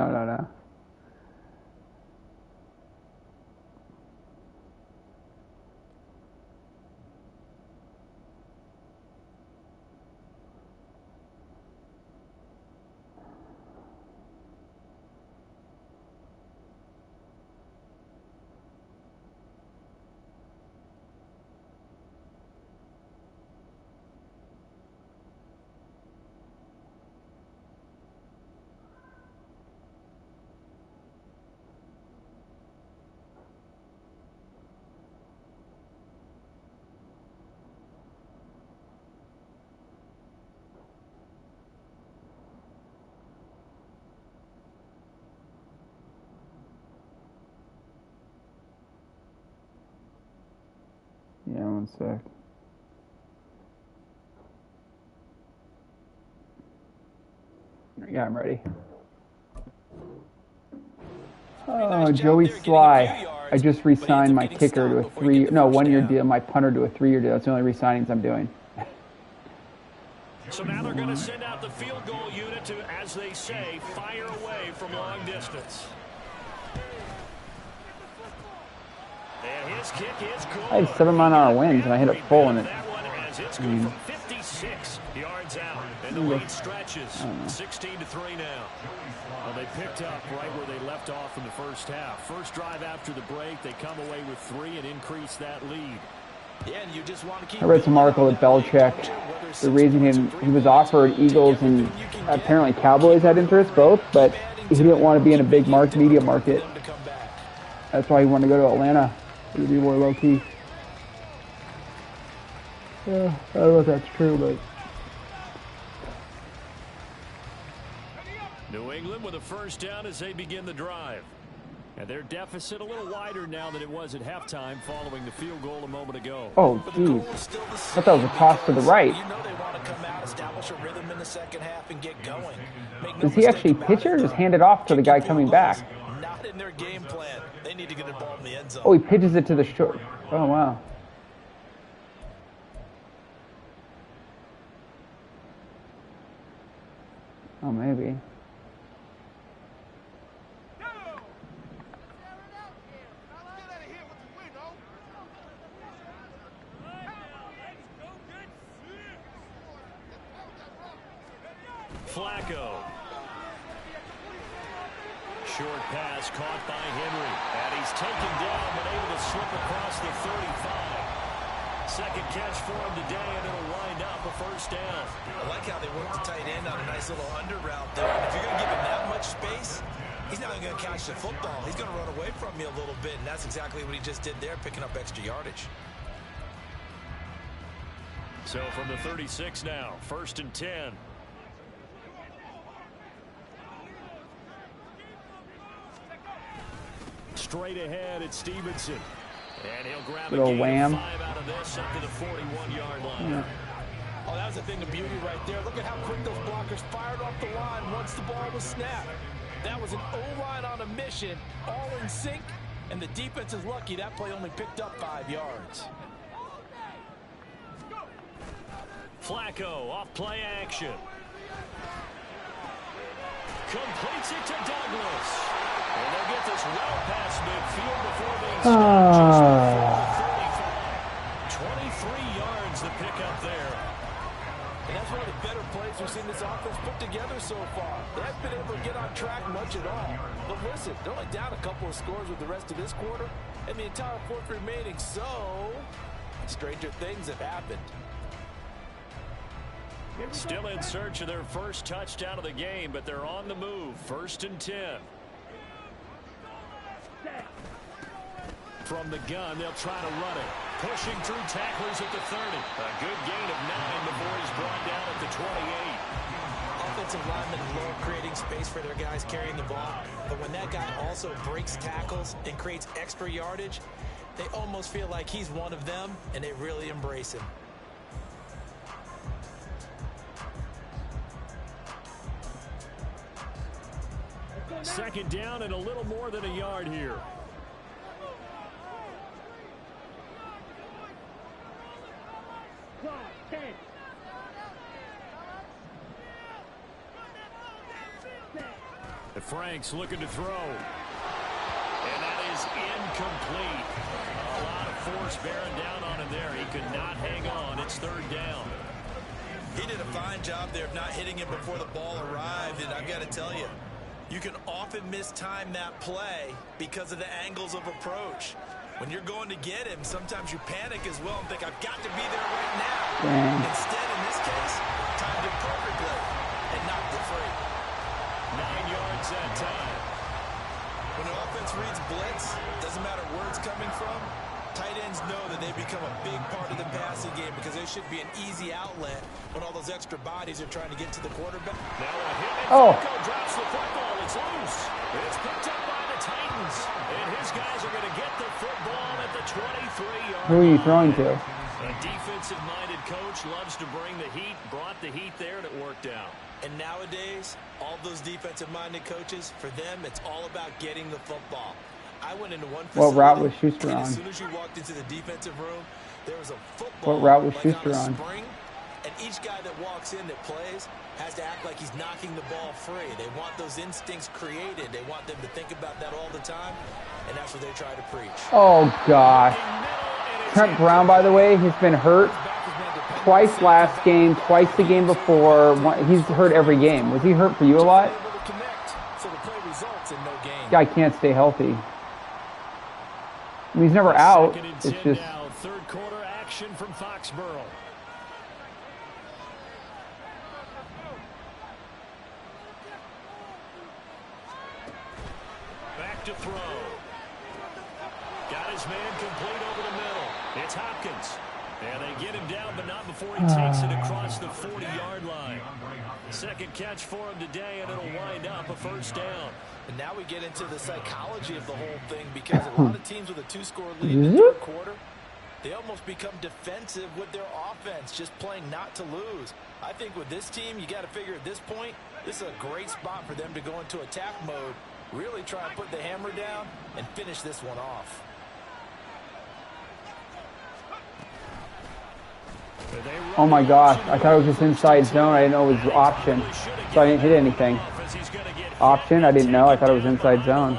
Yeah, one sec. Yeah, I'm ready. Oh, Joey Sly. I just re-signed my kicker to a 1-year deal, my punter to a 3-year deal. That's the only re-signings I'm doing. So now they're going to send out the field goal unit to, as they say, fire away from long distance. And his kick is good. I had 7-mile-an-hour winds, and I hit it full, and it. That one as it's good from 56 yards out, and the lead stretches 16-3 now. Well, they picked up right where they left off in the first half. First drive after the break, they come away with 3 and increase that lead. Yeah, and you just want to keep I read some article that Belichick, the reason he was offered Eagles and apparently Cowboys had interest, both, but he didn't want to be in a big media market. That's why he wanted to go to Atlanta. It would be more low-key. Yeah, I don't know if that's true, but... New England with a first down as they begin the drive. And their deficit a little wider now than it was at halftime following the field goal a moment ago. Oh, geez. I thought that was a toss to the right. You know they want to come out, establish a rhythm in the second half, and get going. Does he actually pitch it or just hand it off to the guy coming back? Not in their game plan. They need to get the ball in the end zone. Oh, he pitches it to the short. Oh, wow. Oh, maybe. Flacco. Short pass caught by Henry. And he's taken down but able to slip across the 35. Second catch for him today, and it'll wind up a first down. I like how they work the tight end on a nice little under route there. And if you're going to give him that much space, he's not going to catch the football. He's going to run away from you a little bit, and that's exactly what he just did there, picking up extra yardage. So from the 36 now, 1st and 10. Straight ahead at Stevenson. And he'll grab little a wham. 5 out of this up to the 41-yard line. Yeah. Oh, that was a thing of beauty right there. Look at how quick those blockers fired off the line once the ball was snapped. That was an O-line on a mission, all in sync, and the defense is lucky that play only picked up 5 yards. Flacco off play action. Completes it to Douglas. And they'll get this well past midfield before being stopped just before the 35. 23 yards the pick up there. And that's one of the better plays we've seen this offense put together so far. They haven't been able to get on track much at all. But listen, they're only down a couple of scores with the rest of this quarter and the entire fourth remaining, so stranger things have happened. Still in search of their first touchdown of the game, but they're on the move. 1st and 10. From the gun, they'll try to run it. Pushing through tacklers at the 30. A good gain of 9 before he's brought down at the 28. Offensive linemen love creating space for their guys carrying the ball, but when that guy also breaks tackles and creates extra yardage, they almost feel like he's one of them, and they really embrace him. Second down and a little more than a yard here. Frank's looking to throw. And that is incomplete. A lot of force bearing down on him there. He could not hang on. It's 3rd down. He did a fine job there of not hitting him before the ball arrived, and I've got to tell you, you can often mistime that play because of the angles of approach. When you're going to get him, sometimes you panic as well and think, I've got to be there right now. Instead, in this case, timed it perfectly and knocked it free. 9 yards that time. When an offense reads blitz, doesn't matter where it's coming from, tight ends know that they become a big part of the passing game because they should be an easy outlet when all those extra bodies are trying to get to the quarterback. Now a hit and Franco drops the football. It's loose. It's picked up by the Titans. And his guys are going to get the football at the 23-yard line. Who are you throwing to? A defensive-minded coach loves to bring the heat, brought the heat there, and it worked out. And nowadays, all those defensive-minded coaches, for them, it's all about getting the football. I went into one facility. What route was Schuster on? As soon as you walked into the defensive room, there was a football. What route was like Schuster on? on? A spring, and each guy that walks in that plays has to act like he's knocking the ball free. They want those instincts created. They want them to think about that all the time, and that's what they try to preach. Oh, gosh. Trent Brown, by the way, has been hurt twice last game, twice the game before. He's hurt every game. Was he hurt for you a lot? Guy can't stay healthy. I mean, he's never out. It's just... Now, 3rd quarter action from Foxborough. Back to throw. Got his man complete over the middle. It's Hopkins. And they get him down, but not before he takes it across the 40-yard line. Second catch for him today, and it'll wind up a 1st down. And now we get into the psychology of the whole thing because a lot of teams with a 2-score lead in the 3rd quarter, they almost become defensive with their offense, just playing not to lose. I think with this team, you got to figure at this point, this is a great spot for them to go into attack mode, really try and put the hammer down and finish this one off. Oh my gosh, I thought it was just inside zone. I didn't know it was option, so I didn't hit anything. Option, I didn't know. I thought it was inside zone.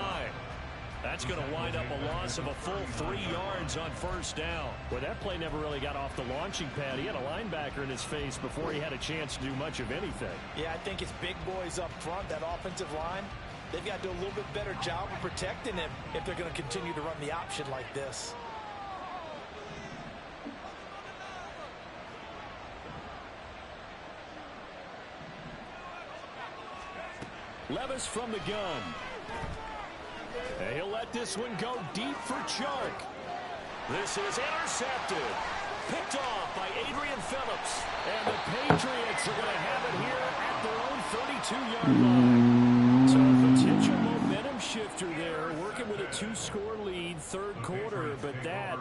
That's going to wind up a loss of a full 3 yards on 1st down. Well, that play never really got off the launching pad. He had a linebacker in his face before he had a chance to do much of anything. Yeah, I think it's big boys up front, that offensive line. They've got to do a little bit better job of protecting him if they're going to continue to run the option like this. Levis from the gun. And he'll let this one go deep for Chark. This is intercepted. Picked off by Adrian Phillips. And the Patriots are going to have it here at their own 32-yard line. So a potential momentum shifter there, working with a 2-score lead, 3rd quarter, but that,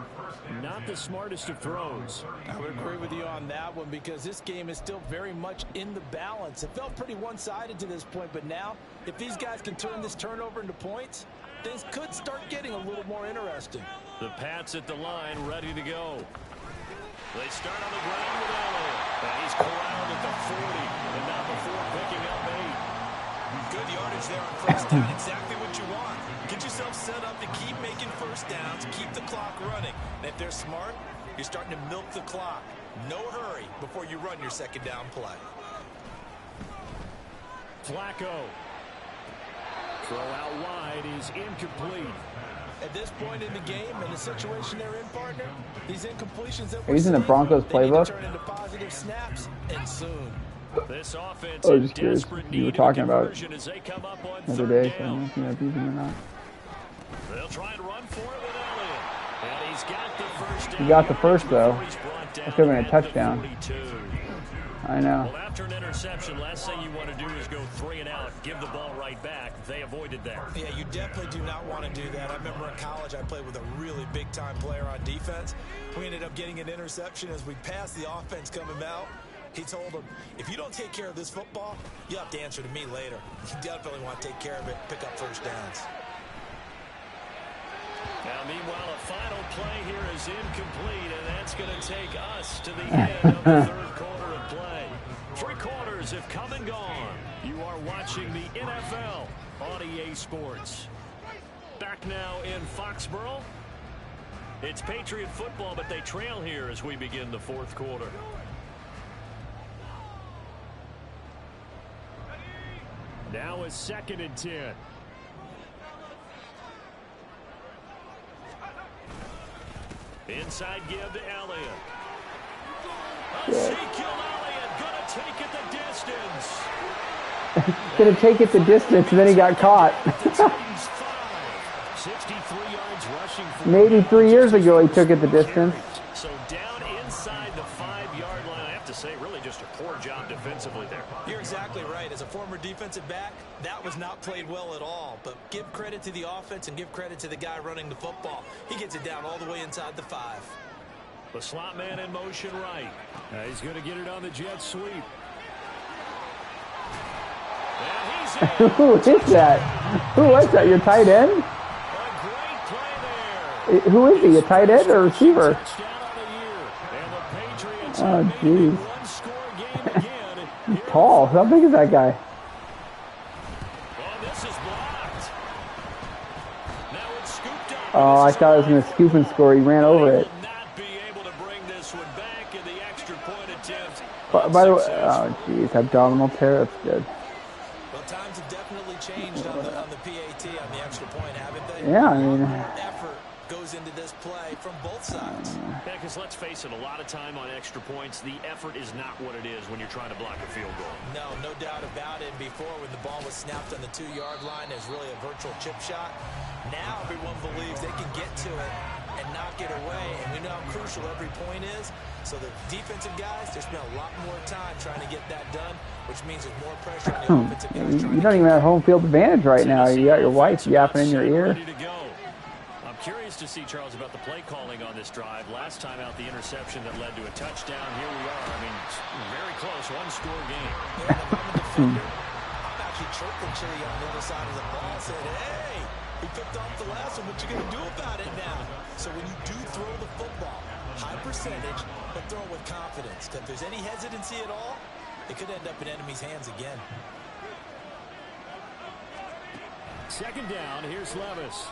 not the smartest of throws. I would agree with you on that one because this game is still very much in the balance. It felt pretty one-sided to this point, but now, if these guys can turn this turnover into points, things could start getting a little more interesting. The Pats at the line, ready to go. They start on the ground with Elliott. And he's corralled at the 40, and not before picking up 8. Good yardage there on 1st down, exactly what you want. Get yourself set up to keep making 1st downs, keep the clock running. And if they're smart, You're starting to milk the clock. No hurry before you run your second down play. Flacco. Throw out wide is incomplete. At this point in the game and the situation they're in, partner, these incompletions that Are you we're using the seeing, Broncos they need to playbook? turn into positive snaps, and soon. This offense Oh, in just curious. desperate You were need talking of about conversion as they come up on the other third day, so I don't down. know if you have using or not. They'll try and run for it with Elliott. And he's got the first down. He got the first, though. He's brought down That could have been a at the touchdown. 42. I know. Well, after an interception, last thing you want to do is go 3 and out, give the ball right back. They avoided that. Yeah, you definitely do not want to do that. I remember in college I played with a really big-time player on defense. We ended up getting an interception as we passed the offense coming out. He told him, if you don't take care of this football, you have to answer to me later. You definitely want to take care of it, pick up first downs. Now, meanwhile, a final play here is incomplete, and that's going to take us to the end of the third quarter of play. 3 quarters have come and gone. You are watching the NFL on EA Sports. Back now in Foxborough. It's Patriot football, but they trail here as we begin the fourth quarter. Now is 2nd and 10. Inside give to Elliott. Ezekiel Elliott gonna take it the distance. Gonna take it the distance, and then he got caught. 63 yards rushing. Maybe 3 years ago he took it the distance. So down inside the 5-yard line. I have to say, really just a poor job defensively there. You're exactly right. As a former defensive back, that was not played well at all. But give credit to the offense and give credit to the guy running the football. He gets it down all the way inside the 5. The slot man in motion right. He's going to get it on the jet sweep. And he's in. Who is that? Who was that? Your tight end? A great play there. Who is he? A tight end or a receiver? Touchdown on the year. And the Patriots Oh, have made it a jeez. one-score game again. He's tall. How big is that guy? Well, this is blocked. Now it's scooped up. Oh, I thought I was going to scoop and score. He ran over it. Will not be able to bring this one back in the extra point attempt. By the way, oh, jeez. Abdominal tear. That's good. Well, times have definitely changed on the PAT, on the extra point, haven't they? Yeah, I mean. Effort goes into this play from both sides. Yeah, because let's face it, a lot of time on extra points, the effort is not what it is when you're trying to block a field goal. No doubt about it. Before, when the ball was snapped on the 2-yard line, there's really a virtual chip shot. Now everyone believes they can get to it and knock it away, and we know how crucial every point is. So the defensive guys, they spend a lot more time trying to get that done, which means there's more pressure on the offensive guys. You don't even have home field advantage right now. You got your wife yapping in your ear. Ready to go. I'm curious to see, Charles, about the play calling on this drive. Last time out, the interception that led to a touchdown. Here we are. I mean, very close, one-score game. And if I'm a defender, I'm actually chirping Chili on the other side of the ball, saying, hey, we picked off the last one. What you going to do about it now? So when you do throw the football, high percentage, but throw it with confidence. Because if there's any hesitancy at all, it could end up in enemy's hands again. 2nd down, here's Levis.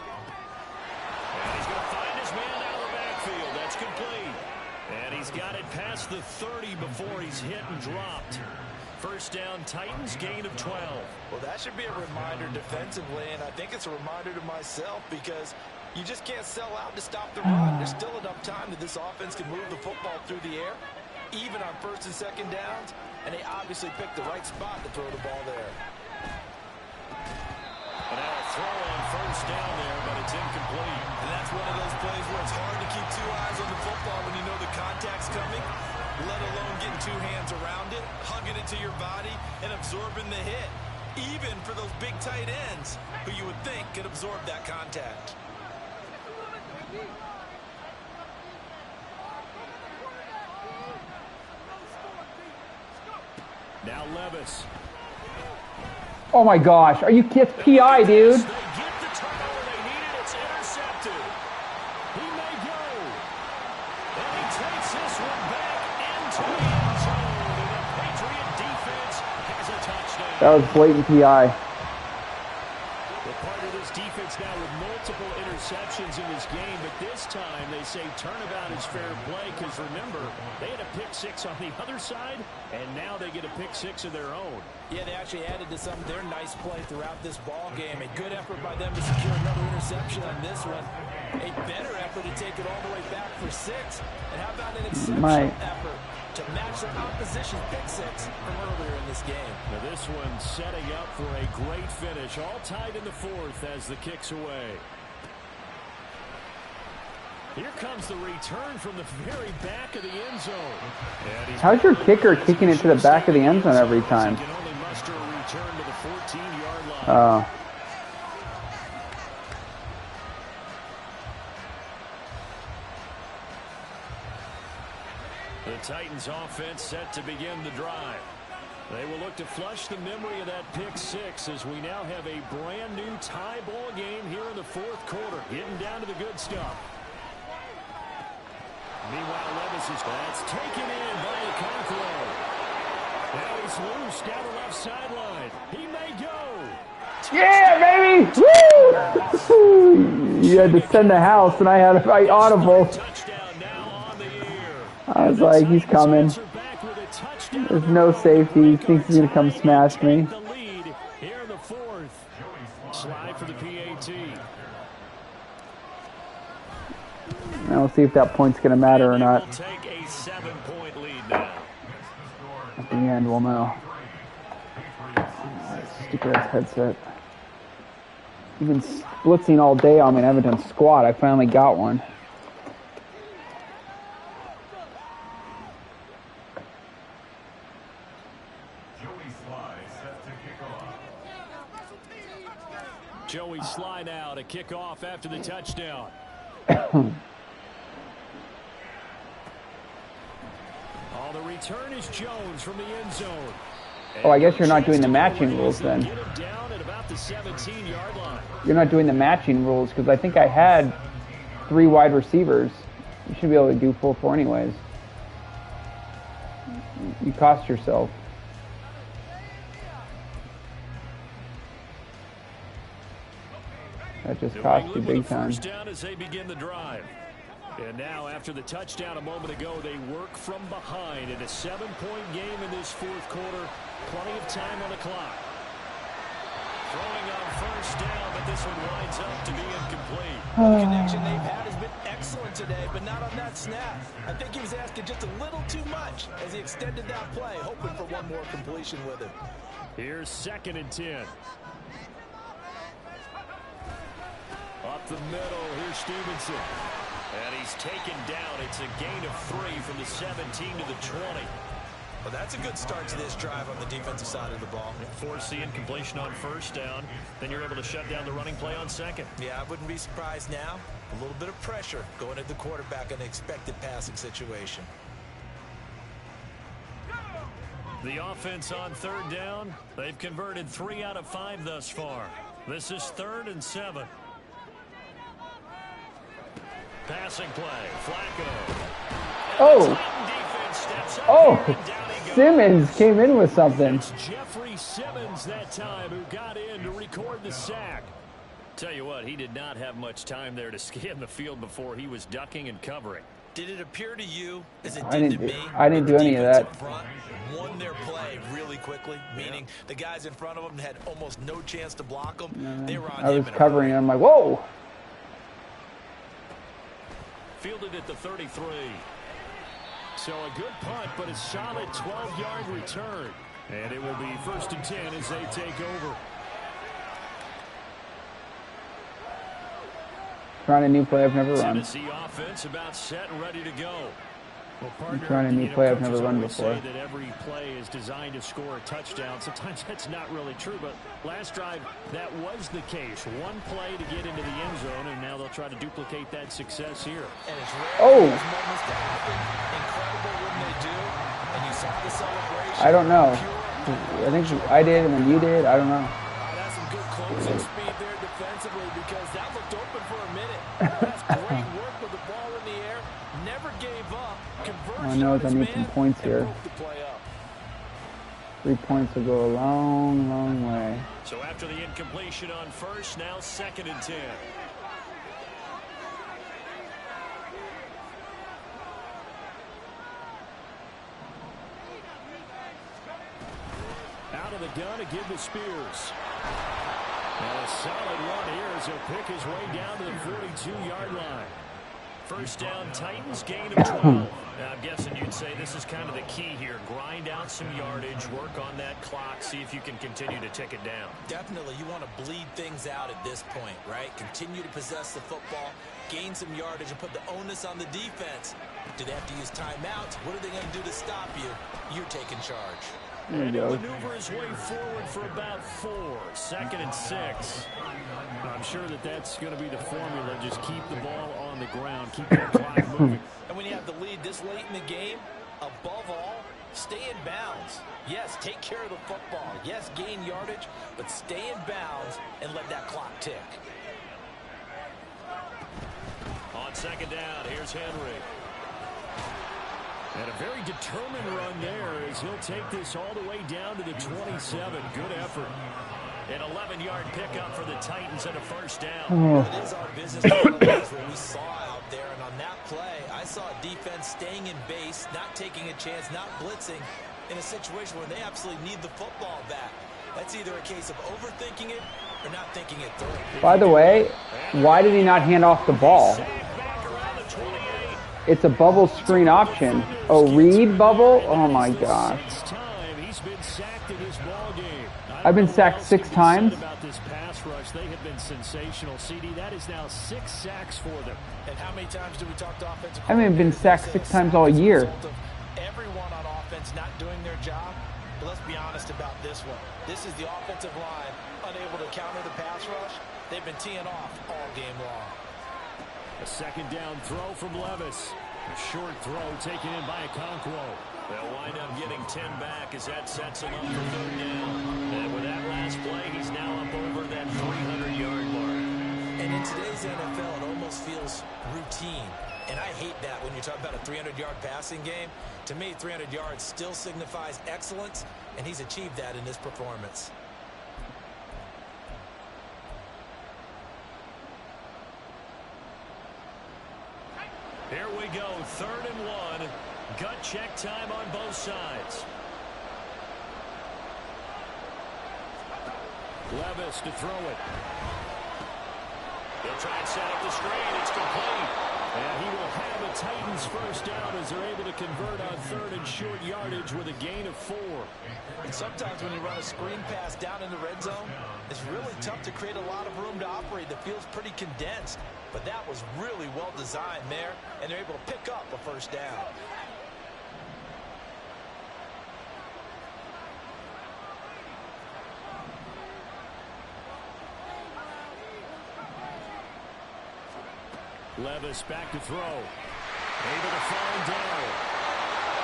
And he's going to find his man out of the backfield. That's complete. And he's got it past the 30 before he's hit and dropped. 1st down, Titans, gain of 12. Well, that should be a reminder defensively, and I think it's a reminder to myself because you just can't sell out to stop the run. There's still enough time that this offense can move the football through the air, even on 1st and 2nd downs, and they obviously picked the right spot to throw the ball there. And now a throw on 1st down there, but it's incomplete. And that's one of those plays where it's hard to keep 2 eyes on the football when you know the contact's coming, let alone getting 2 hands around it, hugging it to your body, and absorbing the hit, even for those big tight ends who you would think could absorb that contact. Now Levis. Oh my gosh. Are you kidding? PI, dude. They get the turnover they needed. It's intercepted. He may go. And he takes this one back into the end zone. And the Patriot defense has a touchdown. That was blatant PI. We're part of this defense now with multiple interceptions. interceptions in this game, but this time they say turnabout is fair play because, remember, they had a pick six on the other side, and now they get a pick six of their own. Yeah, they actually added to some of their nice play throughout this ball game. A good effort by them to secure another interception on this one. A better effort to take it all the way back for 6. And how about an exceptional effort to match the opposition's pick six from earlier in this game. Now this one setting up for a great finish. All tied in the 4th as the kick's away. Here comes the return from the very back of the end zone. How's your kicker kicking it to the back of the end zone every time? He can only muster a return to the 14-yard line. The Titans offense set to begin the drive. They will look to flush the memory of that pick six as we now have a brand new tie ball game here in the 4th quarter. Getting down to the good stuff. Meanwhile, Levis is that's taken in by Okonkwo. Now he's loose down the left sideline. He may go. Yeah, baby! Woo! You had to send the house, and I had a audible. I was like, he's coming. There's no safety. He thinks he's going to come smash me. The lead here in the 4th. Slide for the PAT. Now we'll see if that point's going to matter or not. We'll take a 7-point lead now. At the end, we'll know. Stupid ass headset. You've been blitzing all day on me and I haven't done squat. I finally got one. Joey Sly now to kick off after the touchdown. The return is Jones from the end zone. Oh, I guess you're not doing the matching rules then. Get him down at about the 17-yard line. You're not doing the matching rules because I think I had 3 wide receivers. You should be able to do 4-4 anyways. You cost yourself. That just cost you big time. First down as they begin the drive. And now, after the touchdown a moment ago, they work from behind in a 7-point game in this 4th quarter. Plenty of time on the clock. Throwing on first down, but this one winds up to be incomplete. The connection they've had has been excellent today, but not on that snap. I think he was asking just a little too much as he extended that play, hoping for one more completion with him. Here's 2nd and 10. Up the middle, here's Stevenson. And he's taken down. It's a gain of 3 from the 17 to the 20. Well, that's a good start to this drive on the defensive side of the ball. Force the incompletion on first down. Then you're able to shut down the running play on 2nd. Yeah, I wouldn't be surprised now. A little bit of pressure going at the quarterback in an expected passing situation. The offense on 3rd down. They've converted 3 out of 5 thus far. This is 3rd and 7. Passing play, Flacco. Simmons came in with something. It's Jeffrey Simmons that time who got in to record the sack. Tell you what, he did not have much time there to scan the field before he was ducking and covering. Did it appear to you, as it did to me, I didn't do any of that. Front won their play really quickly, meaning the guys in front of them had almost no chance to block them. They were on I was covering, and I'm like, whoa. Fielded at the 33. So a good punt, but a solid 12-yard return. And it will be 1st and 10 as they take over. Trying a new play I've never run. Tennessee offense about set and ready to go. Well, partner, I'm trying a new play I've never run before. Say that every play is designed to score a touchdown. Sometimes that's not really true, but last drive that was the case. One play to get into the end zone, and now they'll try to duplicate that success here. And it's rare for those moments to happen. Incredible when they do, and you saw the celebration. I don't know. I think I did, and then you did. I don't know. That's some good closing speed there defensively because that looked open for a minute. That's great work with the ball in the air. Never gave up. I know I need some points here. 3 points will go a long, long way. So after the incompletion on first, now 2nd and 10. the gun to give to Spears. And a solid run here as he'll pick his way down to the 42-yard line. First down, Titans, gain of 12. Now, I'm guessing you'd say this is kind of the key here. Grind out some yardage, work on that clock, see if you can continue to tick it down. Definitely, you want to bleed things out at this point, right? Continue to possess the football, gain some yardage, and put the onus on the defense. Do they have to use timeouts? What are they going to do to stop you? You're taking charge. And he'll maneuver his way forward for about 4. 2nd and 6. I'm sure that's going to be the formula. Just keep the ball on the ground. Keep that clock moving. And when you have the lead this late in the game, above all, stay in bounds. Yes, take care of the football. Yes, gain yardage, but stay in bounds and let that clock tick. On 2nd down, here's Henry. And a very determined run there as he'll take this all the way down to the 27. Good effort. An 11-yard pickup for the Titans and a first down. It is our business is what we saw out there. And on that play, I saw a defense staying in base, not taking a chance, not blitzing in a situation where they absolutely need the football back. That's either a case of overthinking it or not thinking it through. By the way, why did he not hand off the ball? It's a bubble screen option. Oh, read bubble? Oh my gosh. I've been sacked 6 times. About this pass rush, they have been sensational. CD, that is now 6 sacks for them. And how many times do we talk to offensive? I haven't been sacked 6 times all year. Everyone on offense not doing their job. But let's be honest about this one. This is the offensive line unable to counter the pass rush. They've been teeing off all game long. A 2nd down throw from Levis. A short throw taken in by Okonkwo. They'll wind up getting 10 back as that sets him up for 3rd down. And with that last play, he's now up over that 300-yard mark. And in today's NFL, it almost feels routine. And I hate that when you're talking about a 300-yard passing game. To me, 300 yards still signifies excellence, and he's achieved that in this performance. Here we go, 3rd and 1. Gut check time on both sides. Levis to throw it. He'll try and set up the screen. It's complete. And he will have a Titans first down as they're able to convert on 3rd and short yardage with a gain of 4. And sometimes when you run a screen pass down in the red zone, it's really tough to create a lot of room to operate. The field's pretty condensed. But that was really well designed there, and they're able to pick up a first down. Levis back to throw. Able to find down.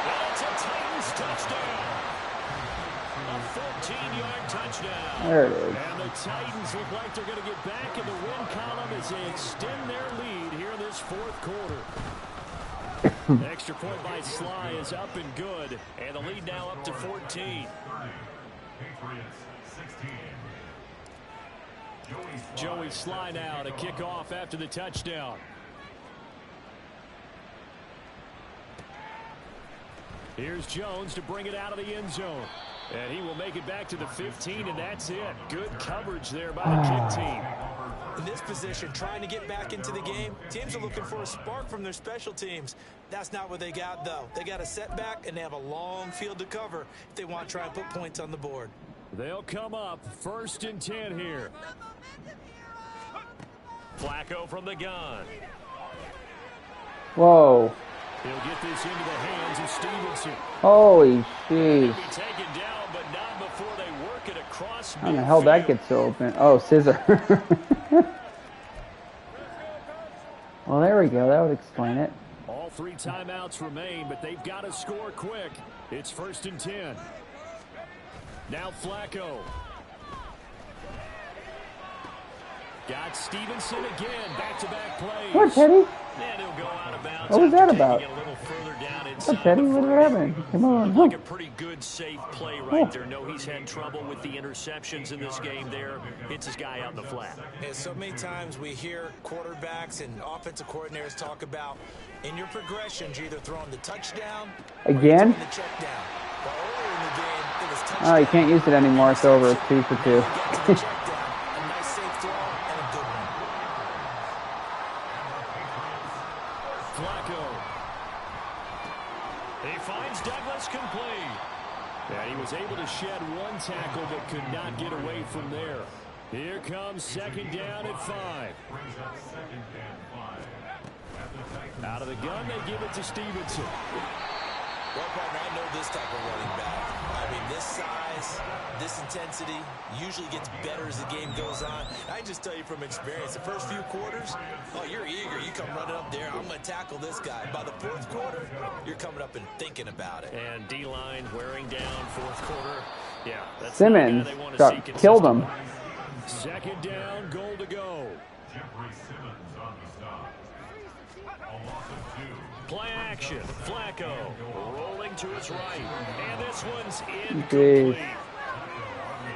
And it's a Titans touchdown. A 14-yard touchdown. There it is. And the Titans look like they're going to get back in the win column as they extend their lead here in this 4th quarter. Extra point by Sly is up and good. And the lead now up to 14. Joey Sly now to kick off after the touchdown. Here's Jones to bring it out of the end zone. And he will make it back to the 15, and that's it. Good coverage there by the kick team. In this position, trying to get back into the game, teams are looking for a spark from their special teams. That's not what they got, though. They got a setback, and they have a long field to cover if they want to try and put points on the board. They'll come up 1st and 10 here. Flacco from the gun. Whoa. He'll get this into the hands of Stevenson. Holy jeez. Be taken down, but not before they work it across. How the hell that gets so open? Oh, scissor. Well, there we go. That would explain it. All 3 timeouts remain, but they've got to score quick. It's 1st and 10. Now Flacco. Got Stevenson again. Back-to-back plays. What, Teddy? And he'll go out of bounds. What was that about? A little further down What, Teddy? What happened? Come on. Like a pretty good, safe play right there. No, he's had trouble with the interceptions in this game there. Hits his guy out in the flat. And so many times we hear quarterbacks and offensive coordinators talk about in your progressions, you're either throwing the touchdown again. or the check down. But earlier in the game, it was Oh, you can't use it anymore. It's over. It's 2 for 2. Flacco. He finds Douglas complete. And he was able to shed one tackle but could not get away from there. Here comes second down at 5. Out of the gun, they give it to Stevenson. Well, partner, I know this type of running back. I mean, this size, this intensity usually gets better as the game goes on. I just tell you from experience, the first few quarters, oh, you're eager. You come running up there, I'm going to tackle this guy. By the fourth quarter, you're coming up and thinking about it. And D-line wearing down fourth quarter. Yeah, that's Simmons killed him. Second down, goal to go. Play action. Flacco rolling to his right. And this one's incomplete.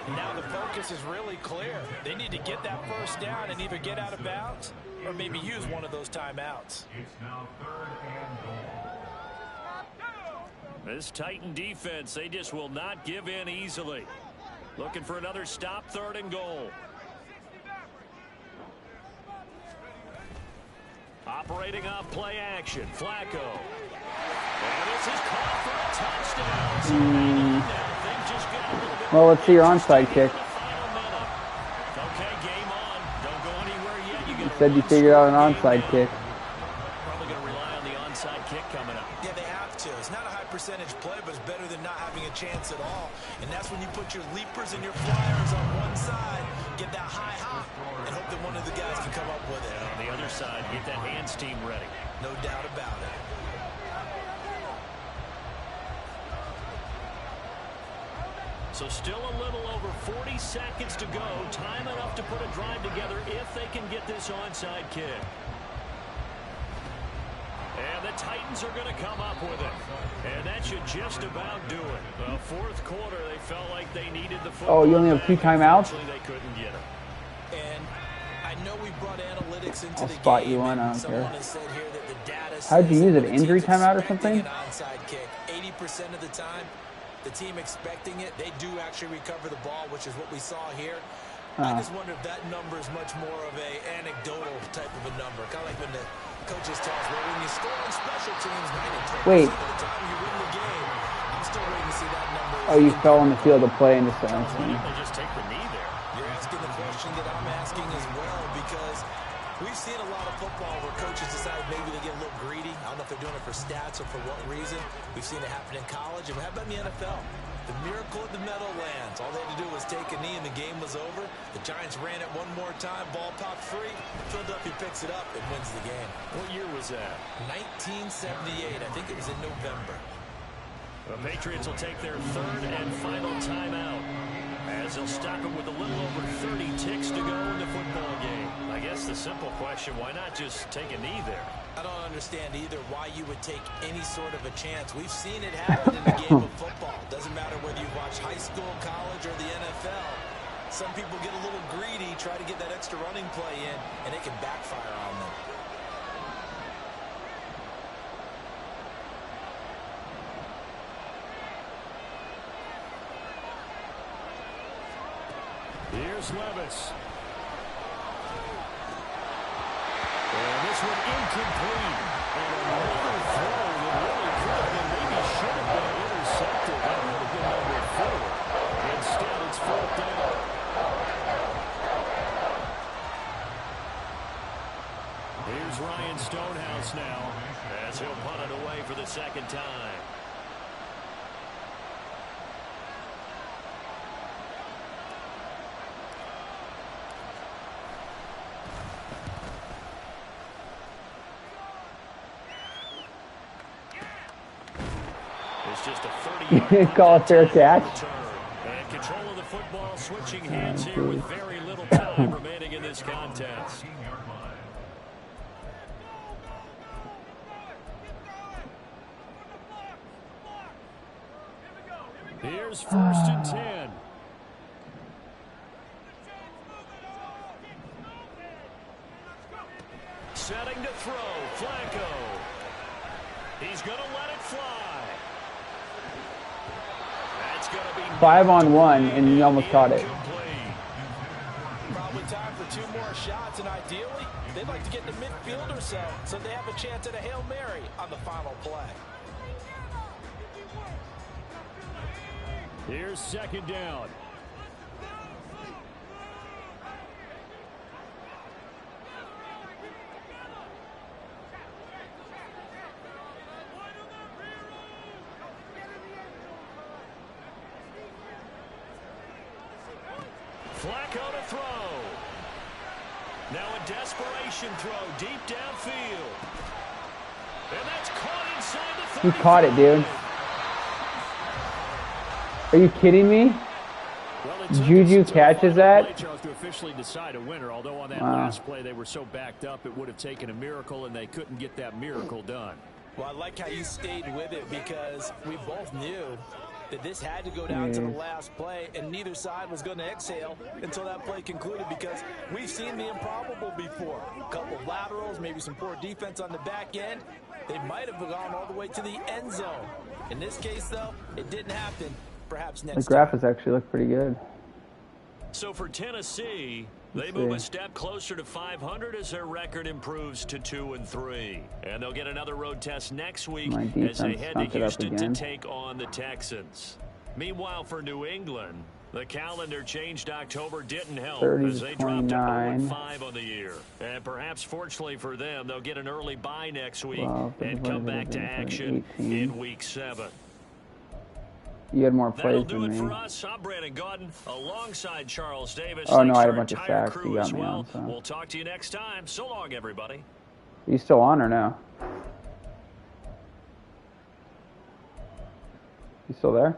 Now the focus is really clear. They need to get that first down and either get out of bounds or maybe use one of those timeouts. This Titan defense, they just will not give in easily. Looking for another stop, 3rd and goal. Operating off play action, Flacco. And this is caught for a touchdown. Well, let's see your onside kick. Okay, game on. Don't go anywhere yet. You said you figured out an onside kick. Probably going to rely on the onside kick coming up. Yeah, they have to. It's not a high percentage play, but it's better than not having a chance at all. And that's when you put your leapers and your flyers on one side, get that high hop, and hope that one of the guys can come up with it. And on the other side, get that hands team ready. No doubt about it. So still a little over 40 seconds to go. Time enough to put a drive together if they can get this onside kick. And the Titans are going to come up with it. And that should just about do it. The fourth quarter, they felt like they needed the football. Oh, you only have 2 timeouts? They couldn't get it. And I know we brought analytics into I'll the spot game. you one, I don't care. How'd you use it? Injury timeout or something? 80% of the time, the team expecting it, they do actually recover the ball, which is what we saw here. I just wonder if that number is much more of a anecdotal type of a number. Kind of like when the coaches tell us, well, when you score on special teams, 90% of the time you win the game. I'm still waiting to see that number. Oh, you fell on the field of play and just They just take the knee there. You're asking the question that I'm asking as well, because we've seen a lot of football where coaches decide maybe they get a little greedy. I don't know if they're doing it for stats or for what reason. We've seen it happen in college. And how about in the NFL? The miracle of the Meadowlands. All they had to do was take a knee and the game was over. The Giants ran it one more time. Ball popped free. Philadelphia picks it up and wins the game. What year was that? 1978. I think it was in November. The Patriots will take their 3rd and final timeout, as they'll stop it with a little over 30 ticks to go in the football game. I guess the simple question, why not just take a knee there? I don't understand either why you would take any sort of a chance. We've seen it happen in the game of football. Doesn't matter whether you watch high school, college, or the NFL. Some people get a little greedy, try to get that extra running play in, and it can backfire on them. Here's Levis. And this one incomplete. And another throw that really could have been, maybe should have been intercepted. That would have been number 4. Instead, it's 4th down. Here's Ryan Stonehouse now, as he'll punt it away for the 2nd time. It's just a 30-yard call it fair catch. And control of the football, switching hands here with very little time remaining in this contest. Here's 1st and 10. Setting to throw, Flacco. He's going to let it fly. That's going to be 5-on-1, and you almost caught it. Probably time for 2 more shots, and ideally, they'd like to get to midfield or so they have a chance at a Hail Mary on the final play. Here's second down. Flacco to throw. Now a desperation throw deep downfield. And that's caught inside the 35. You caught it, dude. Are you kidding me? Well, Juju catches that? to officially decide a winner, although on that last play they were so backed up it would have taken a miracle and they couldn't get that miracle done. Well, I like how you stayed with it because we both knew that this had to go down to the last play, and neither side was going to exhale until that play concluded, because we've seen the improbable before. A couple of laterals, maybe some poor defense on the back end. They might have gone all the way to the end zone. In this case, though, it didn't happen. Perhaps next The graphics actually look pretty good. So for Tennessee, they move a step closer to 500 as their record improves to 2-3. And they'll get another road test next week as they head to Houston to take on the Texans. Meanwhile, for New England, the calendar changed. October didn't help as they dropped to 0-5 on the year. And perhaps fortunately for them, they'll get an early bye next week and come back to action in Week 7. You had more plays That'll do than it me. for us. I'm Brandon Gaudin alongside Charles Davis. Oh, no, Thanks I had to a bunch of our entire sacks. You crew got as me well. on, so. We'll talk to you next time. So long, everybody. Are you still on or no? You still there?